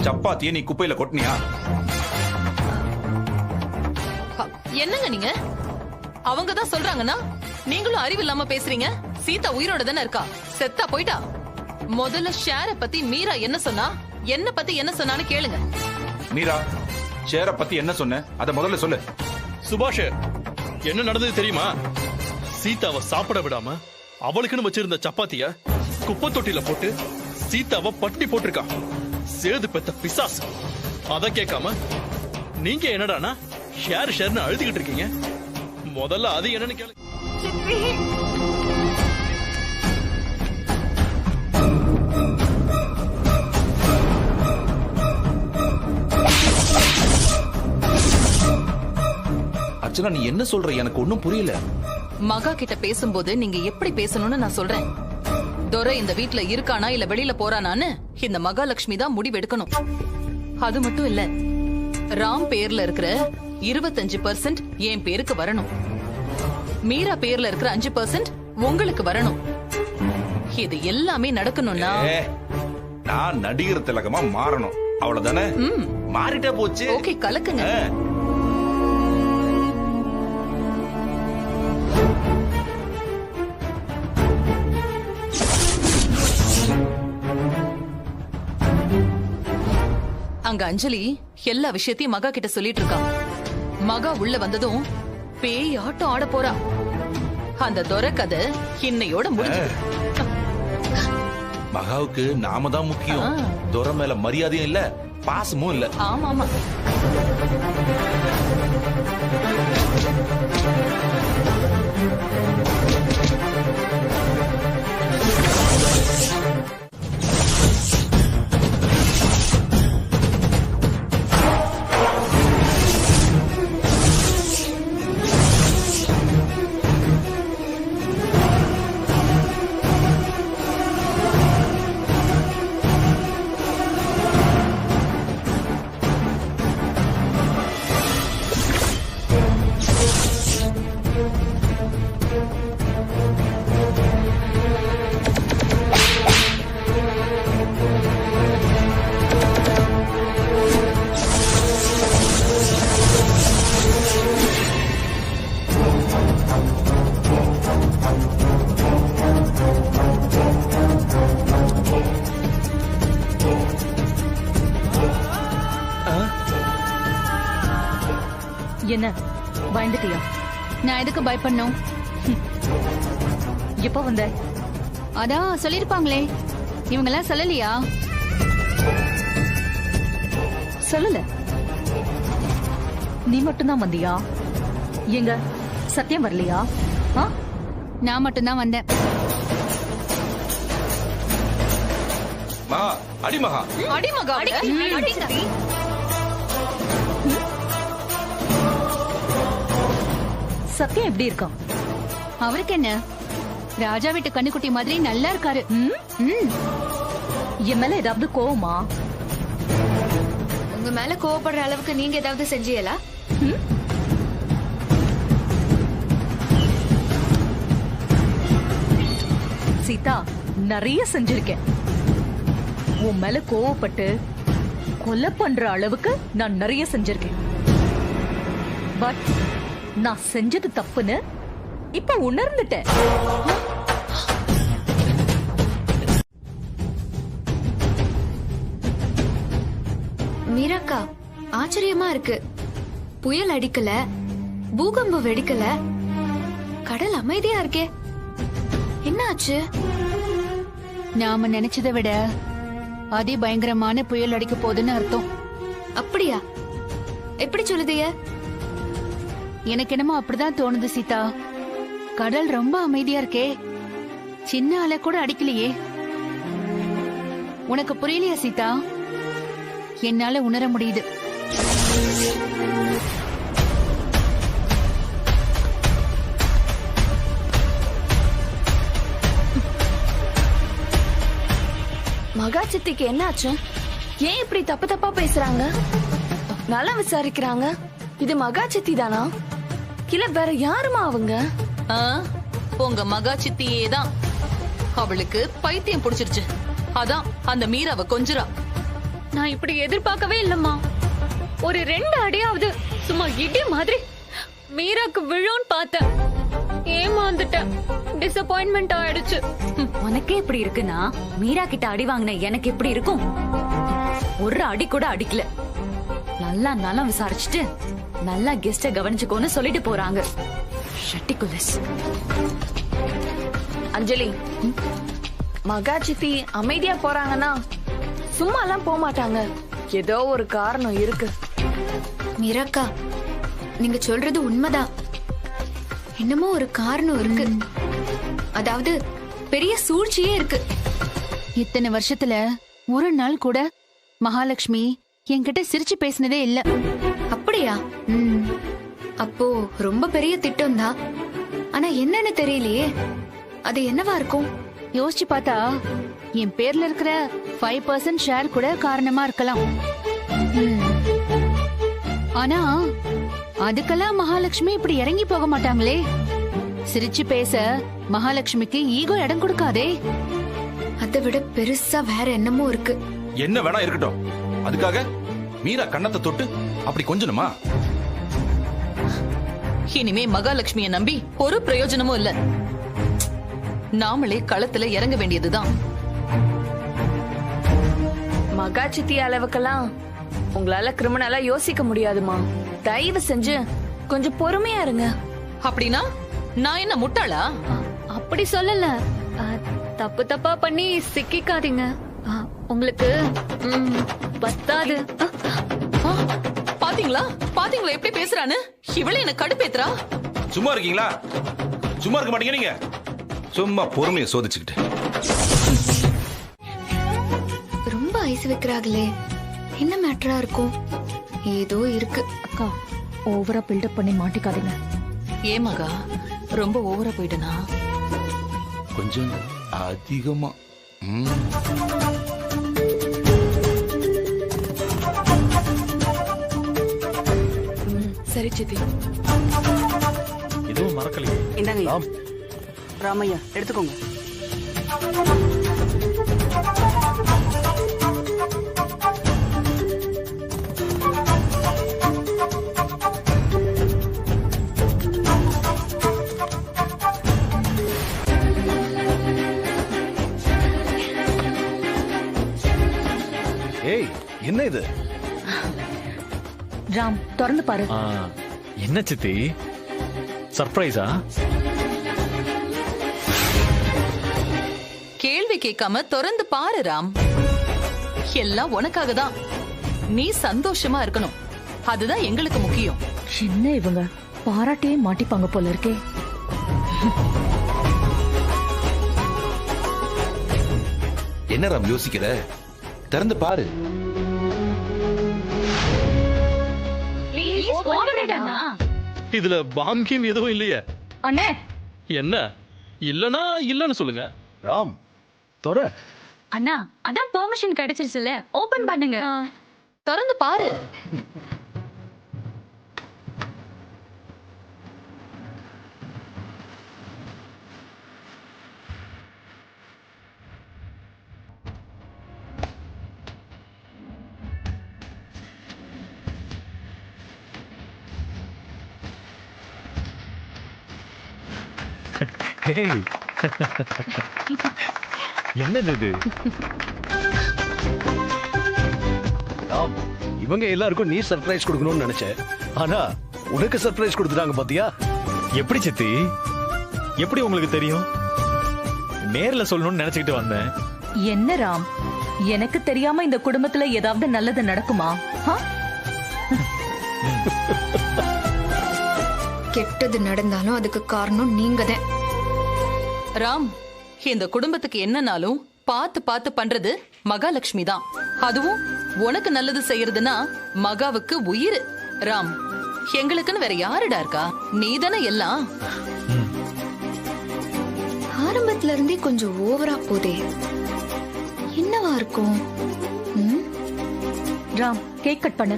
சப்பாத்தியை நீ குப்பையில கொட்டினியா? என்னங்க நீங்க? அவங்க தான் சொல்றாங்கன்னா நீங்களும் அறிவு இல்லாம பேசுறீங்க. சீதா உயிரோட தானே இருக்கா, செத்தா போயிட்டா. முதல்ல ஷேர பத்தி மீரா என்ன சொன்னா, என்ன பத்தி என்ன சொன்னான்னு கேளுங்க. மீரா, ஷேர பத்தி என்ன சொன்ன அத முதல்ல சொல்லு. சுபாஷ், என்ன நடந்தது தெரியுமா? சீதாவை சாப்பிட விடாம அவளுக்குன்னு வச்சிருந்த சப்பாத்திய குப்பை தொட்டில போட்டு சீதாவை பட்டினி போட்டிருக்கா. சேது பெத்த பிசாசு. அத கேட்காம நீங்க என்னடானா ஷேர்னு அழுதுகிட்டு இருக்கீங்க. முதல்ல அது என்னன்னு கேளு. அர்ச்சனா, நீ என்ன சொல்ற? எனக்கு ஒண்ணும் புரியல. மகா கிட்ட பேசும்போது நீங்க எப்படி பேசணும்னு நான் சொல்றேன். துரை இந்த வீட்ல இருக்கானா இல்ல வெளியில போறானான்னு இந்த மகாலட்சுமி தான் முடிவெடுக்கணும். அது மட்டும் இல்ல, ராம் பேர்ல இருக்கிற 25% என் பேருக்கு வரணும். மீரா பேர்ல இருக்கிற 5% உங்களுக்கு வரணும். இது எல்லாமே நடக்கணும்னா நான் நடிகர் திலகமா மாறணும், அவ்வளவுதானே? மாறிட்டே போச்சு. ஓகே, கலக்குங்க. அங்க அஞ்சலி எல்லா விஷயத்தையும் மகா கிட்ட சொல்லிட்டு இருக்கா. மகா உள்ள வந்ததும் பேய் ஆட்டம் ஆட போறா. அந்த துரை கதை இன்னையோட முடிஞ்சு. மகாவுக்கு நாம தான் முக்கியம். துரை மேல மரியாதையும் இல்ல, பாசமும் இல்ல. ஆமா ஆமா. என்ன பயந்துட்டியா? நான் எதுக்கு பயப்படணும்? எப்ப வந்த? அதான் சொல்லிருப்பாங்களே. இவங்கெல்லாம் சொல்லலையா? சொல்லல. நீ மட்டும்தான் வந்தியா? எங்க சத்தியம் வரலையா? நான் மட்டும்தான் வந்தேன். அடிமகா, அடிமகா, சத்தியம் எப்படி இருக்கான்? அவருக்கு என்ன, ராஜா வீட்டு கண்ணுக்குட்டி மாதிரி நல்லா இருக்காரு. என் மேல ஏதாவது கோவமா? உங்க மேல கோவப்படுற அளவுக்கு நீங்க ஏதாவது செஞ்சீங்களா? சீதா, நிறைய செஞ்சிருக்கேன். உன் மேல கோவப்பட்டு கொலை பண்ற அளவுக்கு நான் நிறைய செஞ்சிருக்கேன். பட் நான் செஞ்சது தப்புன்னு இப்ப உணர்ந்துட்டேன். மீராக்கா, ஆச்சரியமா இருக்கு. புயல் அடிக்கல, பூகம்பம் வெடிக்கல, கடல் அமைதியா இருக்கே. என்னாச்சு? நாம நினைச்சதை விட அதி பயங்கரமான புயல் அடிக்க போகுதுன்னு அர்த்தம். அப்படியா? எப்படி சொல்லுதீங்க? எனக்கு என்னமோ அப்படிதான் தோணுது சீதா. கடல் ரொம்ப அமைதியா இருக்கே, சின்ன அலை கூட அடிக்கலையே. உனக்கு புரியலையா சீதா? என்னால உணர முடியுது. மகா சித்திக்கு என்னாச்சு? ஏன் இப்படி தப்பு தப்பா பேசுறாங்க? நல்லா விசாரிக்கிறாங்க. இது மகா சித்தி தானா இல்ல வேற யாருமா அவங்க? ஆ, உங்க மகா சித்தியே தான். அவளுக்கு பைத்தியம் பிடிச்சிருச்சு. அதான் அந்த மீராவை கொஞ்சுறா. நான் இப்படி எதிர்பார்க்கவே இல்லம்மா. ஒரு 2 அடியாவது சும்மா இடி மாதிரி மீராக்கு விழுன்னு பார்த்தேன். ஏமாந்துட்டேன். டிசப்பாயின்மெண்ட் ஆயிடுச்சு. உனக்கே இப்படி இருக்குன்னா மீரா கிட்ட அடி வாங்கின எனக்கு எப்படி இருக்கும்? ஒரு அடி கூட அடிக்கல. நல்லா நல்லா விசாரிச்சுட்டு நல்லா கெஸ்ட கவனிச்சுக்கோன்னு சொல்லிட்டு போறாங்க. ஷட்டிகுலஸ். அஞ்சலி, மகா சித்தி அமைதியா போறாங்கன்னா சும்மா எல்லாம் போக மாட்டாங்க. ஏதோ ஒரு காரணம் இருக்கு. மீராக்கா, நீங்க சொல்றது உண்மைதான். என்னமோ ஒரு காரணம் இருக்கு. அதாவது பெரிய சூழ்ச்சியே இருக்கு. இத்தனை வருஷத்துல ஒரு நாள் கூட மகாலட்சுமி என்கிட்ட சிரிச்சு பேசினதே இல்ல. அப்படியா? அப்போ ரொம்ப பெரிய திட்டம் தான். ஆனா என்னன்னு தெரியலையே. அது என்னவா இருக்கும்? யோசிச்சு பார்த்தா என் பேர்ல இருக்கிற 5% ஷேர் கூட காரணமா இருக்கலாம். ஆனா அதுக்கெல்லாம் மகாலட்சுமி இப்படி இறங்கி போக மாட்டாங்களே. சிரிச்சு பேச மகாலட்சுமிக்கு ஈகோ இடம் கொடுக்காதே. அதை விட பெருசா வேற என்னமோ இருக்கு. என்ன வேணா இருக்கட்டும், அதுக்காக மீரா கண்ணத்தை தொட்டு அப்படி கொஞ்சணுமா? இனிமே மகாலட்சுமியை நம்பி ஒரு பிரயோஜனமும் இல்ல. நாமளே களத்துல இறங்க வேண்டியதுதான். மகா சித்தி அளவுக்கெல்லாம் உங்களால கிரிமினலா யோசிக்க முடியாதுமா. தயவு செஞ்சு கொஞ்சம் பொறுமையா இருங்க. அப்படின்னா நான் என்ன முட்டாளா? அப்படி சொல்லல. தப்பு தப்பா பண்ணி சிக்கிக்காதீங்க. உங்களுக்கு பத்தாது. பாத்தீங்களா பாத்தீங்களா எப்படி பேசுறான்னு? இவளே என்ன கடுப்பேத்துறா. சும்மா இருக்கீங்களா? சும்மா இருக்க மாட்டீங்க நீங்க. சும்மா பொறுமையை சோதிச்சுக்கிட்டு ரொம்ப ஐஸ் வைக்கிறாங்களே. என்ன மேட்டரா இருக்கும்? ஏதோ இருக்கு. அக்கா, ஓவரா பில்டப் பண்ணி மாட்டிக்காதீங்க. ஏமாகா, ரொம்ப ஓவரா போயிட்டனா? கொஞ்சம் அதிகமா. சரி சித்தி. எதுவும் மறக்கலையே. இந்தாங்க ராமையா, எடுத்துக்கோங்க. ஏய், என்ன இது? ராம், திறந்து பாரு. என்ன சித்தி, சர்ப்ரைஸா? கேள்வி கேட்காம திறந்து பாரு ராம். எல்லாம் உனக்காக தான். நீ சந்தோஷமா இருக்கணும், அதுதான் எங்களுக்கு முக்கியம். என்ன இவங்க பாராட்டியே மாட்டிப்பாங்க போல இருக்கே. என்ன ராம் யோசிக்கிற? திறந்து பாரு. இதுல பாம்கிம் எதுவும் இல்லையே. அண்ணே, என்ன இல்லனா இல்லன்னு சொல்லுங்க. ராம், தொற. அண்ணா, அதான் பெர்மிஷன் கிடைச்சிருச்சுல, ஓபன் பண்ணுங்க. திறந்து பாரு. என்னது இது? ராம், இவங்க எல்லாருக்கும் நீ சர்ப்ரைஸ் கொடுக்கணும்னு நினைச்சேன். ஆனா உனக்கு சர்ப்ரைஸ் கொடுத்துட்டாங்க பாத்தியா? எப்படி சித்தி? எப்படி உங்களுக்கு தெரியும்? நேர்ல சொல்லணும்னு நினைச்சுக்கிட்டு வந்தேன். என்ன ராம், எனக்கு தெரியாம இந்த குடும்பத்துல ஏதாவது நல்லது நடக்குமா? கெட்டது நடந்தாலும் அதுக்கு காரணம் நீங்க தான். ராம், இந்த குடும்பத்துக்கு என்னனாலும் பார்த்து பார்த்து பண்றது மகாலட்சுமி தான். அதுவும் உனக்கு நல்லது செய்யறதுன்னா மகாவுக்கு உயிர். ராம், எங்களுக்குன்னு வேற யாருடா இருக்கா? நீதானே எல்லாம். ஆரம்பத்துல இருந்தே கொஞ்சம் ஓவரா போதே. என்னவா இருக்கும்? ம்? ராம் கேக் கட் பண்ணு.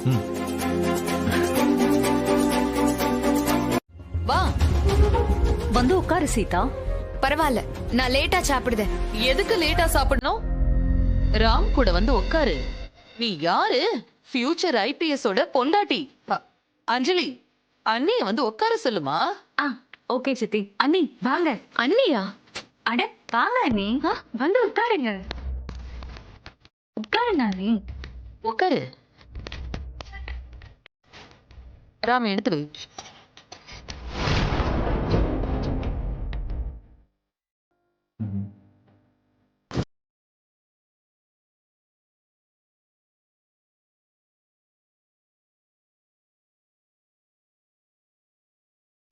வா. வந்து உட்காரு சீதா. பரவாயில்ல, நான் லேட்டா சாப்பிடுதேன். எதுக்கு லேட்டா சாப்பிடணும்? ராம் கூட வந்து உட்காரு. நீ யாரு? ஃபியூச்சர் ஐபிஎஸ் ஓட பொண்டாட்டி. அஞ்சலி, அண்ணிய வந்து உட்கார சொல்லுமா. ஓகே சித்தி. அண்ணி வாங்க. அண்ணியா? அட வாங்க அண்ணி, வந்து உட்காருங்க. உட்காருங்க அண்ணி. உட்காரு. ராம் எடுத்து வை.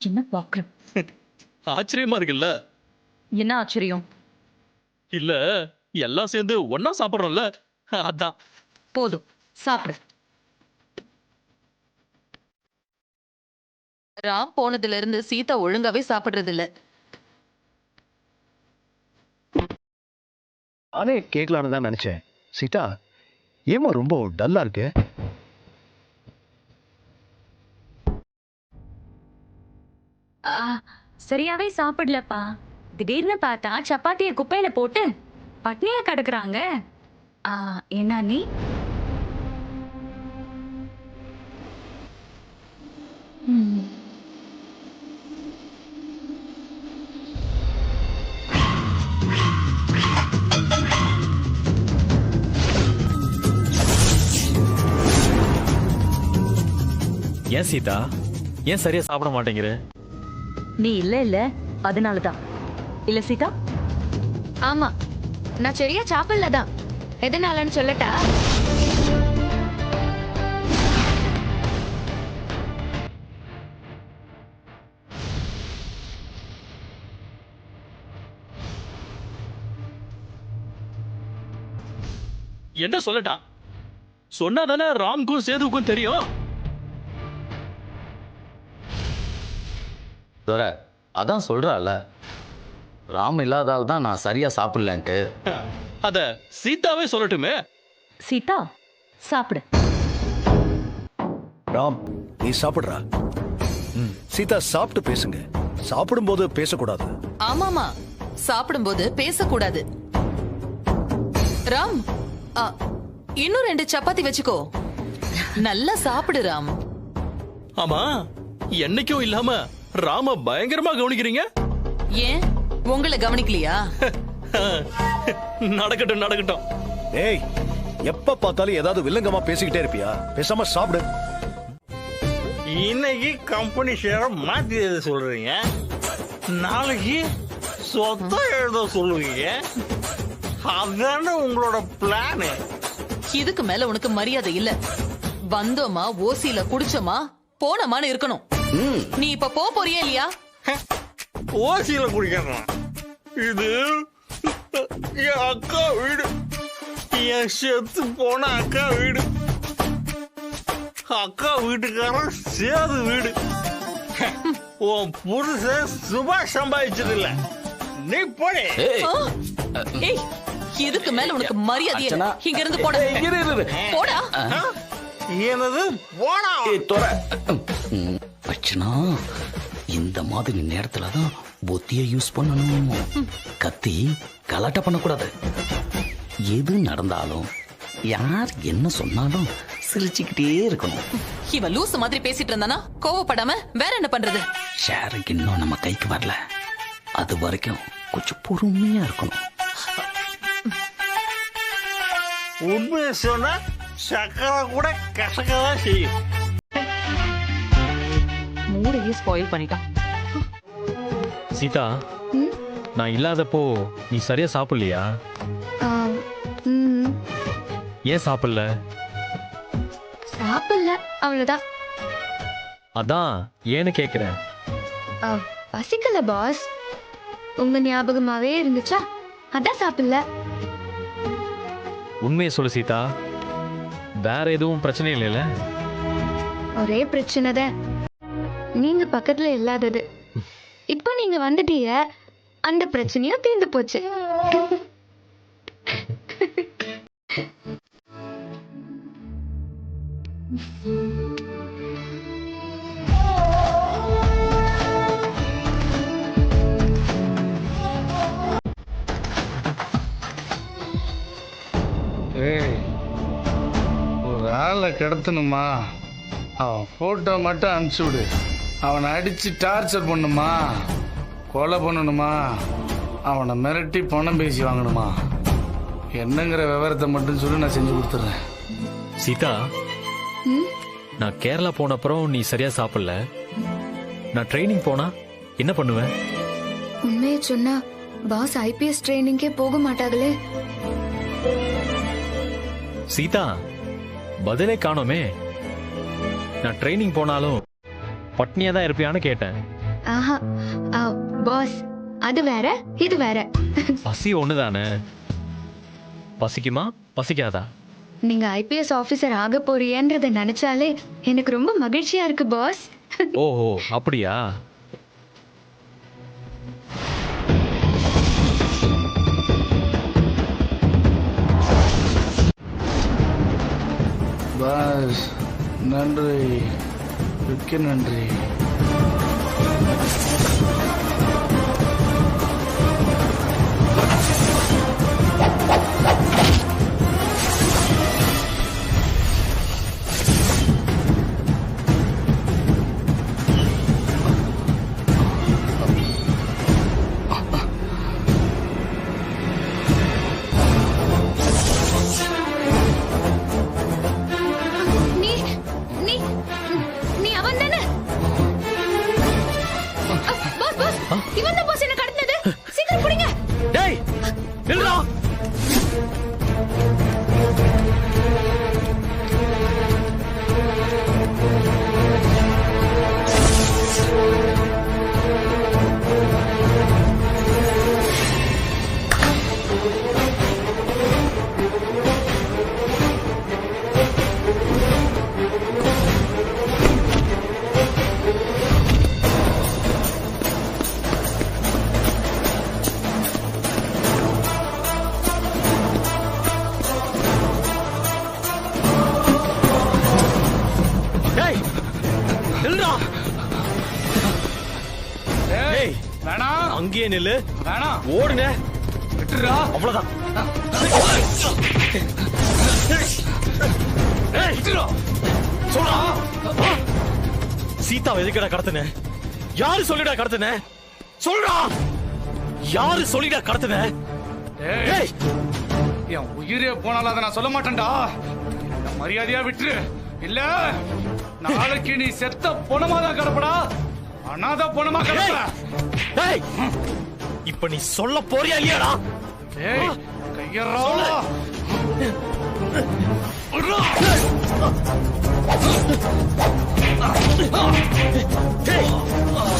என்ன பாக்குறேன்? ஆச்சரியமா இருக்குல்ல? என்ன ஆச்சரியம்? இல்ல, எல்லாம் சேர்ந்து ஒன்னா சாப்பிடுறோம்ல, அதான். போதும், சாப்பிடு. ராம் போனதுல இருந்து சீதா ஒழுங்காவே சாப்பிடுறது இல்ல. நானே கேட்கலான்னு தான் நினைச்சேன். சீதா, ஏமா ரொம்ப டல்லா இருக்கு? சரியாவே சாப்பிடலப்பா. திடீர்னு பார்த்தா சப்பாத்திய குப்பையில போட்டு பட்னியா கிடக்குறாங்க. என்ன நீ? ஏன் சீதா, ஏன் சரியா சாப்பிட மாட்டேங்கிற? நீ இல்ல அதனாலதான். இல்ல சீதா? ஆமா, நான் சரியா சாப்பிடலதான். எதனாலன்னு சொல்லட்டா? என்ன சொல்லட்டா? சொன்னாதானே ராம்க்கும் சேதுவுக்கும் தெரியும். அதான் சொல்றால, ராம் இல்லாதால் தான் நான் சரியா சாப்பிடலன்ட்டு. அத சீதாவே சொல்லட்டுமே. சீதா சாப்பிடு. ராம், நீ சாப்பிடுறா. சீதா சாப்பிட்டு பேசுங்க. சாப்பிடும்போது பேசக்கூடாது. ஆமாமா, சாப்பிடும்போது பேசக்கூடாது. ராம், இன்னும் 2 சப்பாத்தி வச்சுக்கோ. நல்லா சாப்பிடு ராம். ஆமா, என்னைக்கும் இல்லாம ராம பயங்கரமா கவனிக்கிறீங்க. ஏன் உங்களை கவனிக்கலையா? நடக்கட்டும் நடக்கட்டும். ஏய், எப்ப பார்த்தாலும் ஏதாவது வில்லங்கமா பேசிக்கிட்டே இருப்பியா? பேசாம சாப்பிடு. இன்னைக்கு கம்பெனி ஷேர மாத்தி எழுத சொல்றீங்க, நாளைக்கு சொத்தை எழுத சொல்லுவீங்க. அதான உங்களோட பிளான். இதுக்கு மேல உனக்கு மரியாதை இல்ல. வந்தோமா, ஓசியில குடிச்சோமா, போனோமான்னு இருக்கணும். நீ இப்ப போறியா இல்லையா? ஓசியில குடிக்கணும். இது என் அக்கா வீடு, என் செத்து போன அக்கா வீடு, அக்கா வீட்டுக்காரன் சேது வீடு. உன் புருஷன் சுபாஷ் சம்பாதிச்சது இல்ல. நீ போடே. ஏய், இதுக்கு மேல உனக்கு மரியாதை இல்ல. இங்க இருந்து போடா. போடா. எனது போடா. அர்ச்சனா, இந்த மாதிரி நேரத்துல தான் புத்திய யூஸ் பண்ணணும். கத்தி கலாட்ட பண்ணக்கூடாது. எது நடந்தாலும் யார் என்ன சொன்னாலும் சிரிச்சுக்கிட்டே இருக்கணும். இவன் லூசு மாதிரி பேசிட்டு இருந்தானா கோவப்படாம வேற என்ன பண்றது? ஷேருக்கு இன்னும் நம்ம கைக்கு வரல. அது வரைக்கும் கொஞ்சம் பொறுமையா இருக்கணும். உண்மையை சொன்னா சக்கரை கூட கசக்கதான் செய்யும். மூடையே ஸ்பாயில் பண்ணிட்டான். சீதா, நான் இல்லாதப்போ நீ சரியா சாப்பிடலையா? ஏன் சாப்பிடல? சாப்பிடல, அவ்வளவுதான். அதான் ஏன்னு கேக்குறேன். பசிக்கல பாஸ். உங்க ஞாபகமாவே இருந்துச்சா, அதான் சாப்பிடல. உண்மையை சொல்லு சீதா, வேற எதுவும் பிரச்சனை இல்லைல்ல? ஒரே பிரச்சனை தான், நீங்க பக்கத்துல இல்லாதது. இப்போ நீங்க வந்துட்டீங்க, அந்த பிரச்சனையும் தீர்ந்து போச்சு. ஏய், ஒரு ஆளை கிடத்தணுமா, அவன் போட்டோ மட்டும் அனுப்பிச்சு விடு. அவனை அடிச்சு டார்ச்சர் பண்ணுமா, கொலை பண்ணணுமா, அவனை மிரட்டி பணம் பேசி வாங்கணுமா, என்னங்கிற விவரத்தை மட்டும் சொல்லி நான் செஞ்சு கொடுத்துட்றேன். சீதா, நான் கேரளா போன அப்புறம் நீ சரியா சாப்பிடல. நான் ட்ரைனிங் போனா என்ன பண்ணுவேன்? உண்மையை சொன்னா பாஸ் ஐபிஎஸ் ட்ரைனிங்கே போக மாட்டாங்களே. சீதா, பதிலே காணோமே. நான் ட்ரைனிங் போனாலும் பட்னியா தான் இருப்பியான்னு கேட்டேன். ஆஹா, பாஸ் அது வேற இது வேற. பசி ஒண்ணுதானே. பசிக்குமா பசிக்காதா? நீங்க ஐபிஎஸ் ஆபீசர் ஆக போறீன்றத நினைச்சாலே எனக்கு ரொம்ப மகிழ்ச்சியா இருக்கு பாஸ். ஓஹோ, அப்படியா? பாஸ் நன்றி, மிக்க நன்றி. அங்கேயே நில்லு. ஓடுங்க. அவ்வளவுதான். சீதாவை எதுக்கடா கடத்தின? யாரு சொல்லிடா கடத்தின? சொல்றா, யாரு சொல்லிடா கடத்தின? என் உயிரே போனாலும் அதை நான் சொல்ல மாட்டேன்டா. மரியாதையா விட்டுரு, இல்ல நாளைக்கு நீ செத்த பொணமாதான் கிடப்படா, அனாத பொணமா கிடப்ப. இப்ப நீ சொல்ல போறியா இல்லையாடா? கையறா.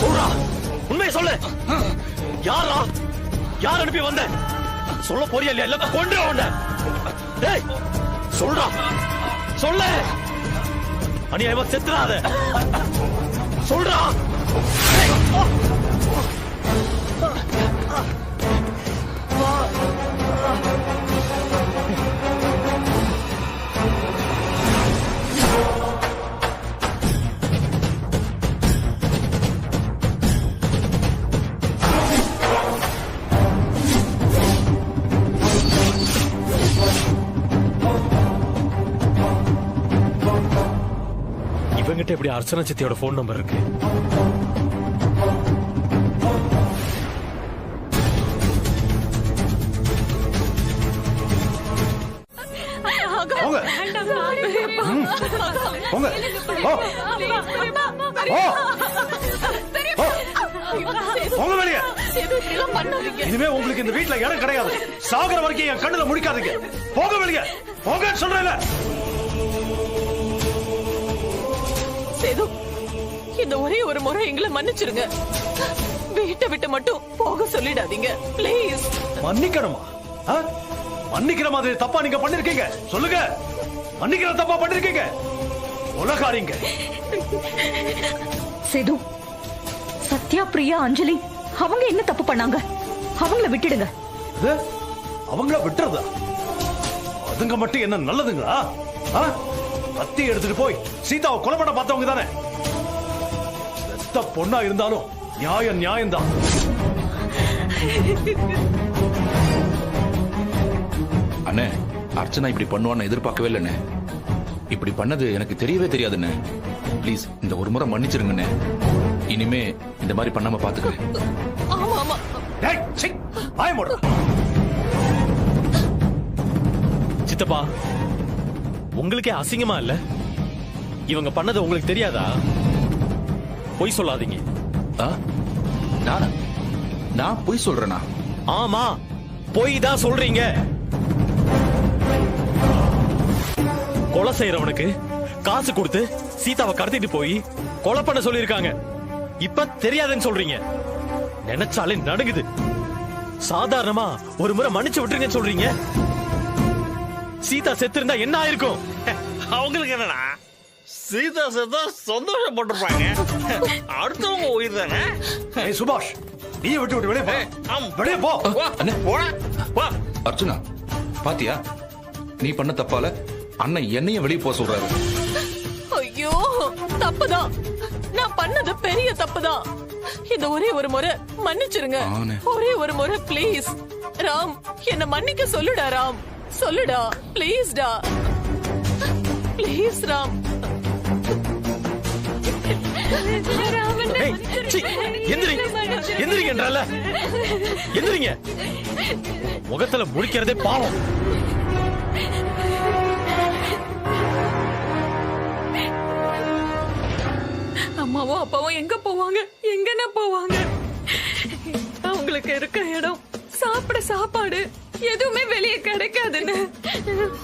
சொல்றா, உண்மையை சொல்லு. யாரா? யார் அனுப்பி வந்த? சொல்ல போறியா இல்லையா? இல்ல கொண்டு வந்த. டேய் சொல்றா, சொல்லு. அநியாயமா செத்துறாத. சொல்றா. இவங்கிட்ட எப்படி அர்ச்சனா சித்தியோட போன் நம்பர் இருக்கு? இனிமே உங்களுக்கு இந்த வீட்டுல இடம் கிடையாது. சாகர வரைக்கும் என் கண்ணுல முடிக்காதீங்க. போக வெளிய, போக சொல்றேன். சேது, இந்த ஒரே ஒரு முறை எங்களை மன்னிச்சிருங்க. வீட்டை விட்டு மட்டும் போக சொல்லிடாதீங்க பிளீஸ். மன்னிக்கணுமா? மன்னிக்கிற மாதிரி தப்பா நீங்க பண்ணிருக்கீங்க? சொல்லுங்க, மன்னிக்கிற தப்பா பண்ணிருக்கீங்க? உலகாரிங்க. சேது, சத்யா, பிரியா, அஞ்சலி அவங்க என்ன தப்பு பண்ணாங்க? அவங்கள விட்டுடுங்க. அவங்கள விட்டுறதா? அதுங்க மட்டும் என்ன நல்லதுங்களா? கத்தி எடுத்துட்டு போய் சீதாவை கொலை பண்ண பார்த்தவங்க தானே. எந்த பொண்ணா இருந்தாலும் நியாயம் நியாயம்தான். அண்ணே, அர்ச்சனா இப்படி பண்ணுவான்னு எதிர்பார்க்கவே இல்லைண்ணே. இப்படி பண்ணது எனக்கு தெரியவே தெரியாதுண்ணே. ப்ளீஸ் இந்த ஒரு முறை மன்னிச்சிருங்கண்ணே. இனிமே இந்த மாதிரி பண்ணாம பாத்துக்கிறேன். ஆமா ஆமா. சித்தப்பா, உங்களுக்கே அசிங்கமா இல்ல? இவங்க பண்ணது உங்களுக்கு தெரியாதா? பொய் சொல்லாதீங்க. நான் பொய் சொல்றேனா? ஆமா, பொய் தான் சொல்றீங்க. கொலை செய்யறவனுக்கு காசு கொடுத்து சீதாவை கடத்திட்டு போய் கொலை பண்ண சொல்லிருக்காங்க. இப்ப தெரியாதுன்னு சொல்றீங்க. நினைச்சாலே நடுங்குது. சாதாரணமா ஒரு முறை மன்னிச்சு விட்டுருங்க சொல்றீங்க. சீதா செத்து இருந்தா என்ன ஆயிருக்கும்? அவங்களுக்கு என்னன்னா சீதா செத்தா சந்தோஷப்பட்டிருப்பாங்க. அடுத்தவங்க உயிர் தானே. சுபாஷ், நீ விட்டு வெளியே போ. வெளியே போ. அர்ச்சனா, பாத்தியா நீ பண்ண தப்பால அண்ணன் என்னையும் வெளியே போக சொல்றாரு. ஐயோ, தப்புதான். நான் பண்ணது பெரிய தப்புதான். இந்த ஒரே ஒரு முறை மன்னிச்சிருங்க. ஒரே ஒரு முறை ப்ளீஸ். ராம், என்ன மன்னிக்க சொல்லுடா. ராம், சொல்லுடா ப்ளீஸ் டா. ப்ளீஸ் ராம். எந்திரிங்கன்றால, எந்திரிங்க. முகத்துல முடிக்கிறதே பாவம். அம்மாவும் அப்பாவும் எங்க போவாங்க? எங்கன்னு போவாங்க? அவங்களுக்கு இருக்க இடம், சாப்பிட சாப்பாடு எதுவுமே வெளியே கிடைக்காதுன்னு.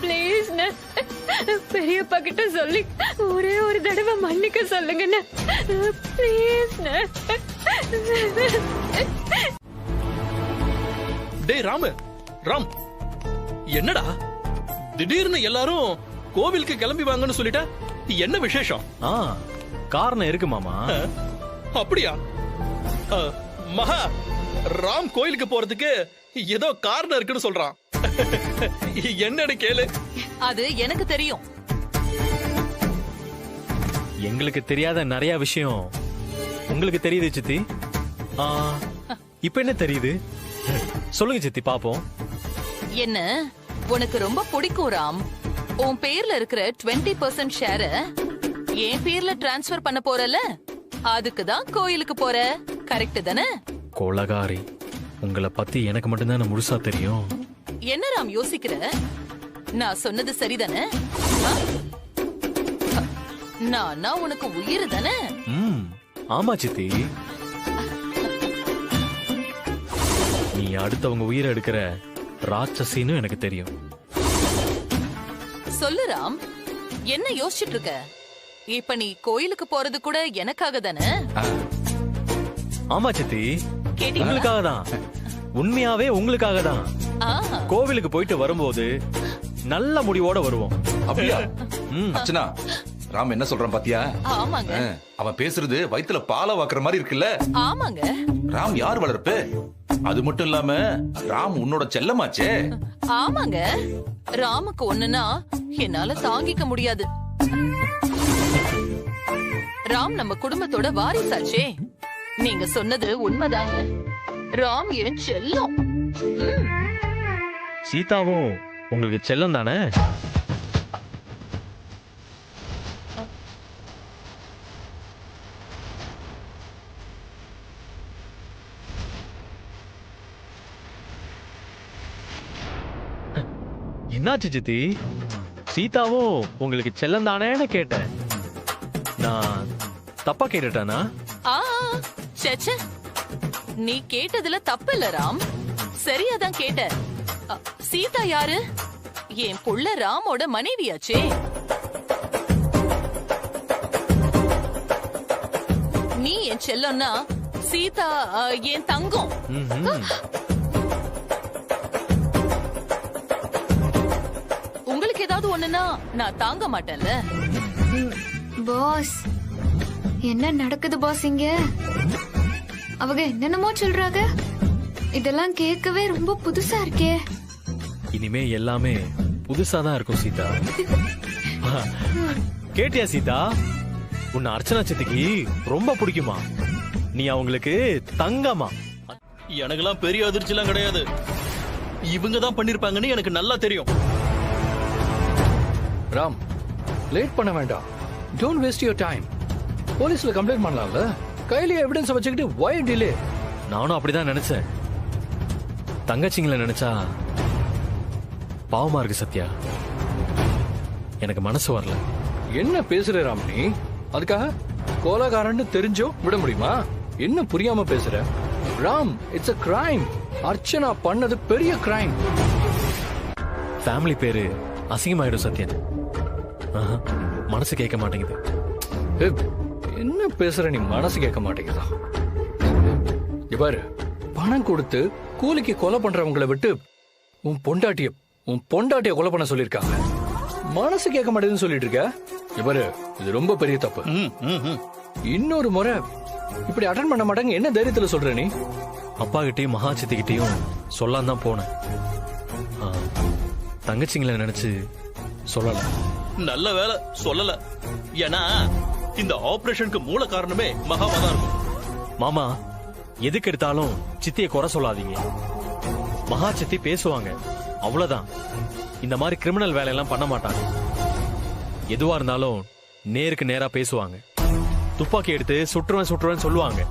ப்ளீஸ் பெரியப்பா கிட்ட சொல்லி ஒரே ஒரு தடவை மன்னிக்க சொல்லுங்க. ப்ளீஸ். டேய் ராமு, ராம், என்னடா திடீர்னு எல்லாரும் கோவிலுக்கு கிளம்பி வாங்கன்னு சொல்லிட்ட? என்ன விசேஷம்? காரணம் இருக்கு மாமா. அப்படியா? மகா, ராம் கோயிலுக்கு போறதுக்கு ஏதோ காரணம் இருக்குன்னு சொல்றான். என்னன்னு கேளு. அது எனக்கு தெரியும். எங்களுக்கு தெரியாத நிறைய விஷயம் உங்களுக்கு தெரியுது சித்தி. இப்ப என்ன தெரியுது? சொல்லுங்க சித்தி பாப்போம். என்ன உனக்கு ரொம்ப பிடிக்கும் ராம். உன் பேர்ல இருக்கிற 20% ஷேர என் பேர்ல டிரான்ஸ்பர் பண்ண போறல, அதுக்குதான் கோயிலுக்கு போற. கரெக்ட் தானே? கொலகாரி, உங்களை பத்தி எனக்கு மட்டும்தான் முழுசா தெரியும். என்ன ராம் யோசிக்கிற? நான் சொன்னது சரிதானே? நானா உனக்கு உயிர் தானே? ஆமா சித்தி. நீ அடுத்தவங்க உயிரை எடுக்கிற ராட்சசின்னு எனக்கு தெரியும். சொல்லு ராம், என்ன யோசிச்சுட்டு இருக்க? இப்ப நீ கோயிலுக்கு போறது கூட எனக்காக தானே? ஆமா சித்தி, கேட்டீங்களா? உங்களுக்காக தான். உண்மையாவே உங்களுக்காக தான். கோவிலுக்கு போயிட்டு வரும்போது நல்ல முடிவோட வருவோம். அப்படியா? அர்ச்சனா, ராம் என்ன சொல்றான் பாத்தியா? ஆமாங்க. அவன் பேசுறது வயித்துல பாலை வாக்குற மாதிரி இருக்குல்ல? ஆமாங்க. ராம் யார் வளர்ப்பு? அது மட்டும் இல்லாம ராம் உன்னோட செல்லமாச்சே. ஆமாங்க. ராமுக்கு ஒண்ணுன்னா என்னால தாங்கிக்க முடியாது. ராம் நம்ம குடும்பத்தோட வாரிசாச்சே. நீங்க சொன்னது உண்மைதாங்க. ராம் என் செல்லம். சீதாவும் உங்களுக்கு செல்லம் தானே? என்னாச்சு சித்தி? சீதாவும் உங்களுக்கு செல்லம் தானேன்னு கேட்டேன். நான் தப்பா கேட்டுட்டானா? சேச்சே, நீ கேட்டதுல தப்பு இல்ல ராம். சரியாதான் கேட்ட. சீதா யாரு? என் புள்ள ராமோட மனைவியாச்சே. நீ என் செல்லம்னா சீதா என் தங்கம். உங்களுக்கு ஏதாவது ஒண்ணுன்னா நான் தாங்க மாட்டேன்ல. பாஸ், என்ன நடக்குது பாஸ் இங்க? அவங்க என்னென்னமோ சொல்றாங்க. இதெல்லாம் கேட்கவே ரொம்ப புதுசா இருக்கே. இனிமே எல்லாமே புதுசா தான் இருக்கும் சீதா. கேட்டியா சீதா? உன்னை அர்ச்சனா சித்திக்கு ரொம்ப பிடிக்குமா? நீ அவங்களுக்கு தங்கமா? எனக்கெல்லாம் பெரிய அதிர்ச்சி எல்லாம் கிடையாது. இவங்க தான் பண்ணிருப்பாங்கன்னு எனக்கு நல்லா தெரியும். ராம், லேட் பண்ண வேண்டாம். Don't waste your time. போலீஸ்ல கம்ப்ளைண்ட் பண்ணலாம்ல? கையில எவிடன்ஸ் வச்சுக்கிட்டு why delay? நானும் அப்படிதான் நினைச்சேன். தங்கச்சிங்களை நினைச்சா பாவமா இருக்கு சத்யா. எனக்கு மனசு வரல. என்ன பேசுற ராம் நீ? அதுக்காக கோலாகாரன்னு தெரிஞ்சோ விட முடியுமா? என்ன புரியாம பேசுற? Ram, it's a crime. Archana பண்ணது பெரிய கிரைம். ஃபேமிலி பேரு அசிங்கமாயிடும் சத்யன். ஆஹா, மனசு கேட்க மாட்டேங்குது. என்ன பேசுற நீ? மனசு கேட்க மாட்டேங்குதா? இவர் பணம் கொடுத்து கூலிக்கு கொலை பண்றவங்களை விட்டு உன் பொண்டாட்டிய கொலை பண்ண சொல்லிருக்காங்க. மனசு கேட்க மாட்டேங்குதுன்னு சொல்லிட்டு இருக்க. இவரு இது ரொம்ப பெரிய தப்பு. இன்னொரு முறை இப்படி அட்டன் பண்ண மாட்டாங்க. என்ன தைரியத்துல சொல்ற நீ? அப்பா கிட்டயும் மகா சித்திக்கிட்டையும் சொல்லாம தான் போனேன். தங்கச்சிங்களை நினைச்சு சொல்லல. நல்ல வேலை சொல்லல. ஏன்னா இந்த ஆபரேஷனுக்கு மூல காரணமே மகாவா தான் இருக்கும். மாமா, எதுக்கு எடுத்தாலும் சித்தியை குறை சொல்லாதீங்க. மகா சித்தி பேசுவாங்க, அவ்வளவுதான். இந்த மாதிரி கிரிமினல் வேலையெல்லாம் பண்ண மாட்டாங்க. எதுவா இருந்தாலும் நேருக்கு நேரா பேசுவாங்க. துப்பாக்கி எடுத்து சுற்றுவேன் சொல்லுவாங்க.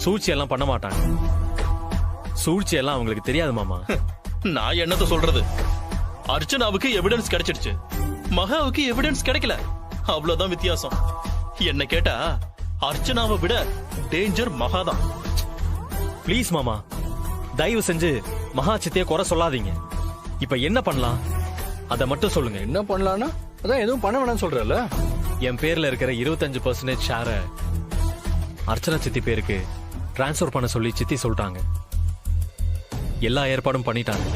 சூழ்ச்சி எல்லாம் பண்ண மாட்டாங்க. சூழ்ச்சி எல்லாம் அவங்களுக்கு தெரியாது மாமா. நான் என்னத்த சொல்றது? அர்ச்சனாவுக்கு எவிடன்ஸ் கிடைச்சிடுச்சு, மகாவுக்கு எவிடன்ஸ் கிடைக்கல. அவ்வளவுதான் வித்தியாசம். என்ன கேட்டா அர்ச்சனாவை விட டேஞ்சர் மகாதான். ப்ளீஸ் மாமா, தயவு செஞ்சு மகா சித்திய குறை சொல்லாதீங்க. இப்ப என்ன பண்ணலாம் அத மட்டும் சொல்லுங்க. என்ன பண்ணலாம்னா அதான் எதுவும் பண்ண வேணாம்னு சொல்றல. என் பேர்ல இருக்கிற 25% ஷேரை அர்ச்சனா சித்தி பேருக்கு டிரான்ஸ்பர் பண்ண சொல்லி சித்தி சொல்லிட்டாங்க. எல்லா ஏற்பாடும் பண்ணிட்டாங்க.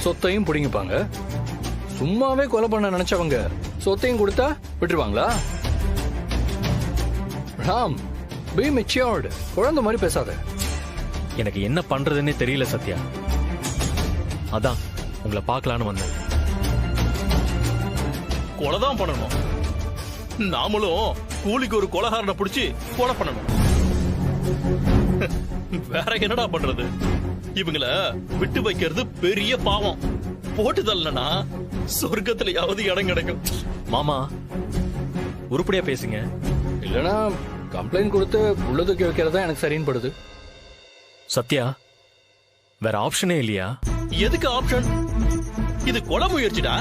சொத்தையும் பிடிங்கிப்பாங்க. சும்மாவே கொலை பண்ண நினைச்சவங்க சொத்தையும் கொடுத்தா விட்டுருவாங்களா? Ram, B matured. குழந்தை மாதிரி பேசாத. எனக்கு என்ன பண்றதுன்னே தெரியல சத்யா. அதான் உங்களை பார்க்கலான்னு வந்தேன். கொலைதான் பண்ணணும். நாமளும் கூலிக்கு ஒரு கொலைகாரனை பிடிச்சி கொலை பண்ணணும். வேற என்னடா பண்றது? இவங்கள விட்டு வைக்கிறது பெரிய பாவம். போட்டு தள்ளனா சொர்க்கத்திலேயாவது இடம் கிடைக்கும். மாமா, உருப்படியா பேசுங்க. இல்லனா கம்ப்ளைண்ட் கொடுத்து உள்ளதுக்கு வைக்கிறதா எனக்கு சரின்னு படுது. சத்யா, வேற ஆப்ஷனே இல்லையா? எதுக்கு ஆப்ஷன்? இது கொலை முயற்சிடா.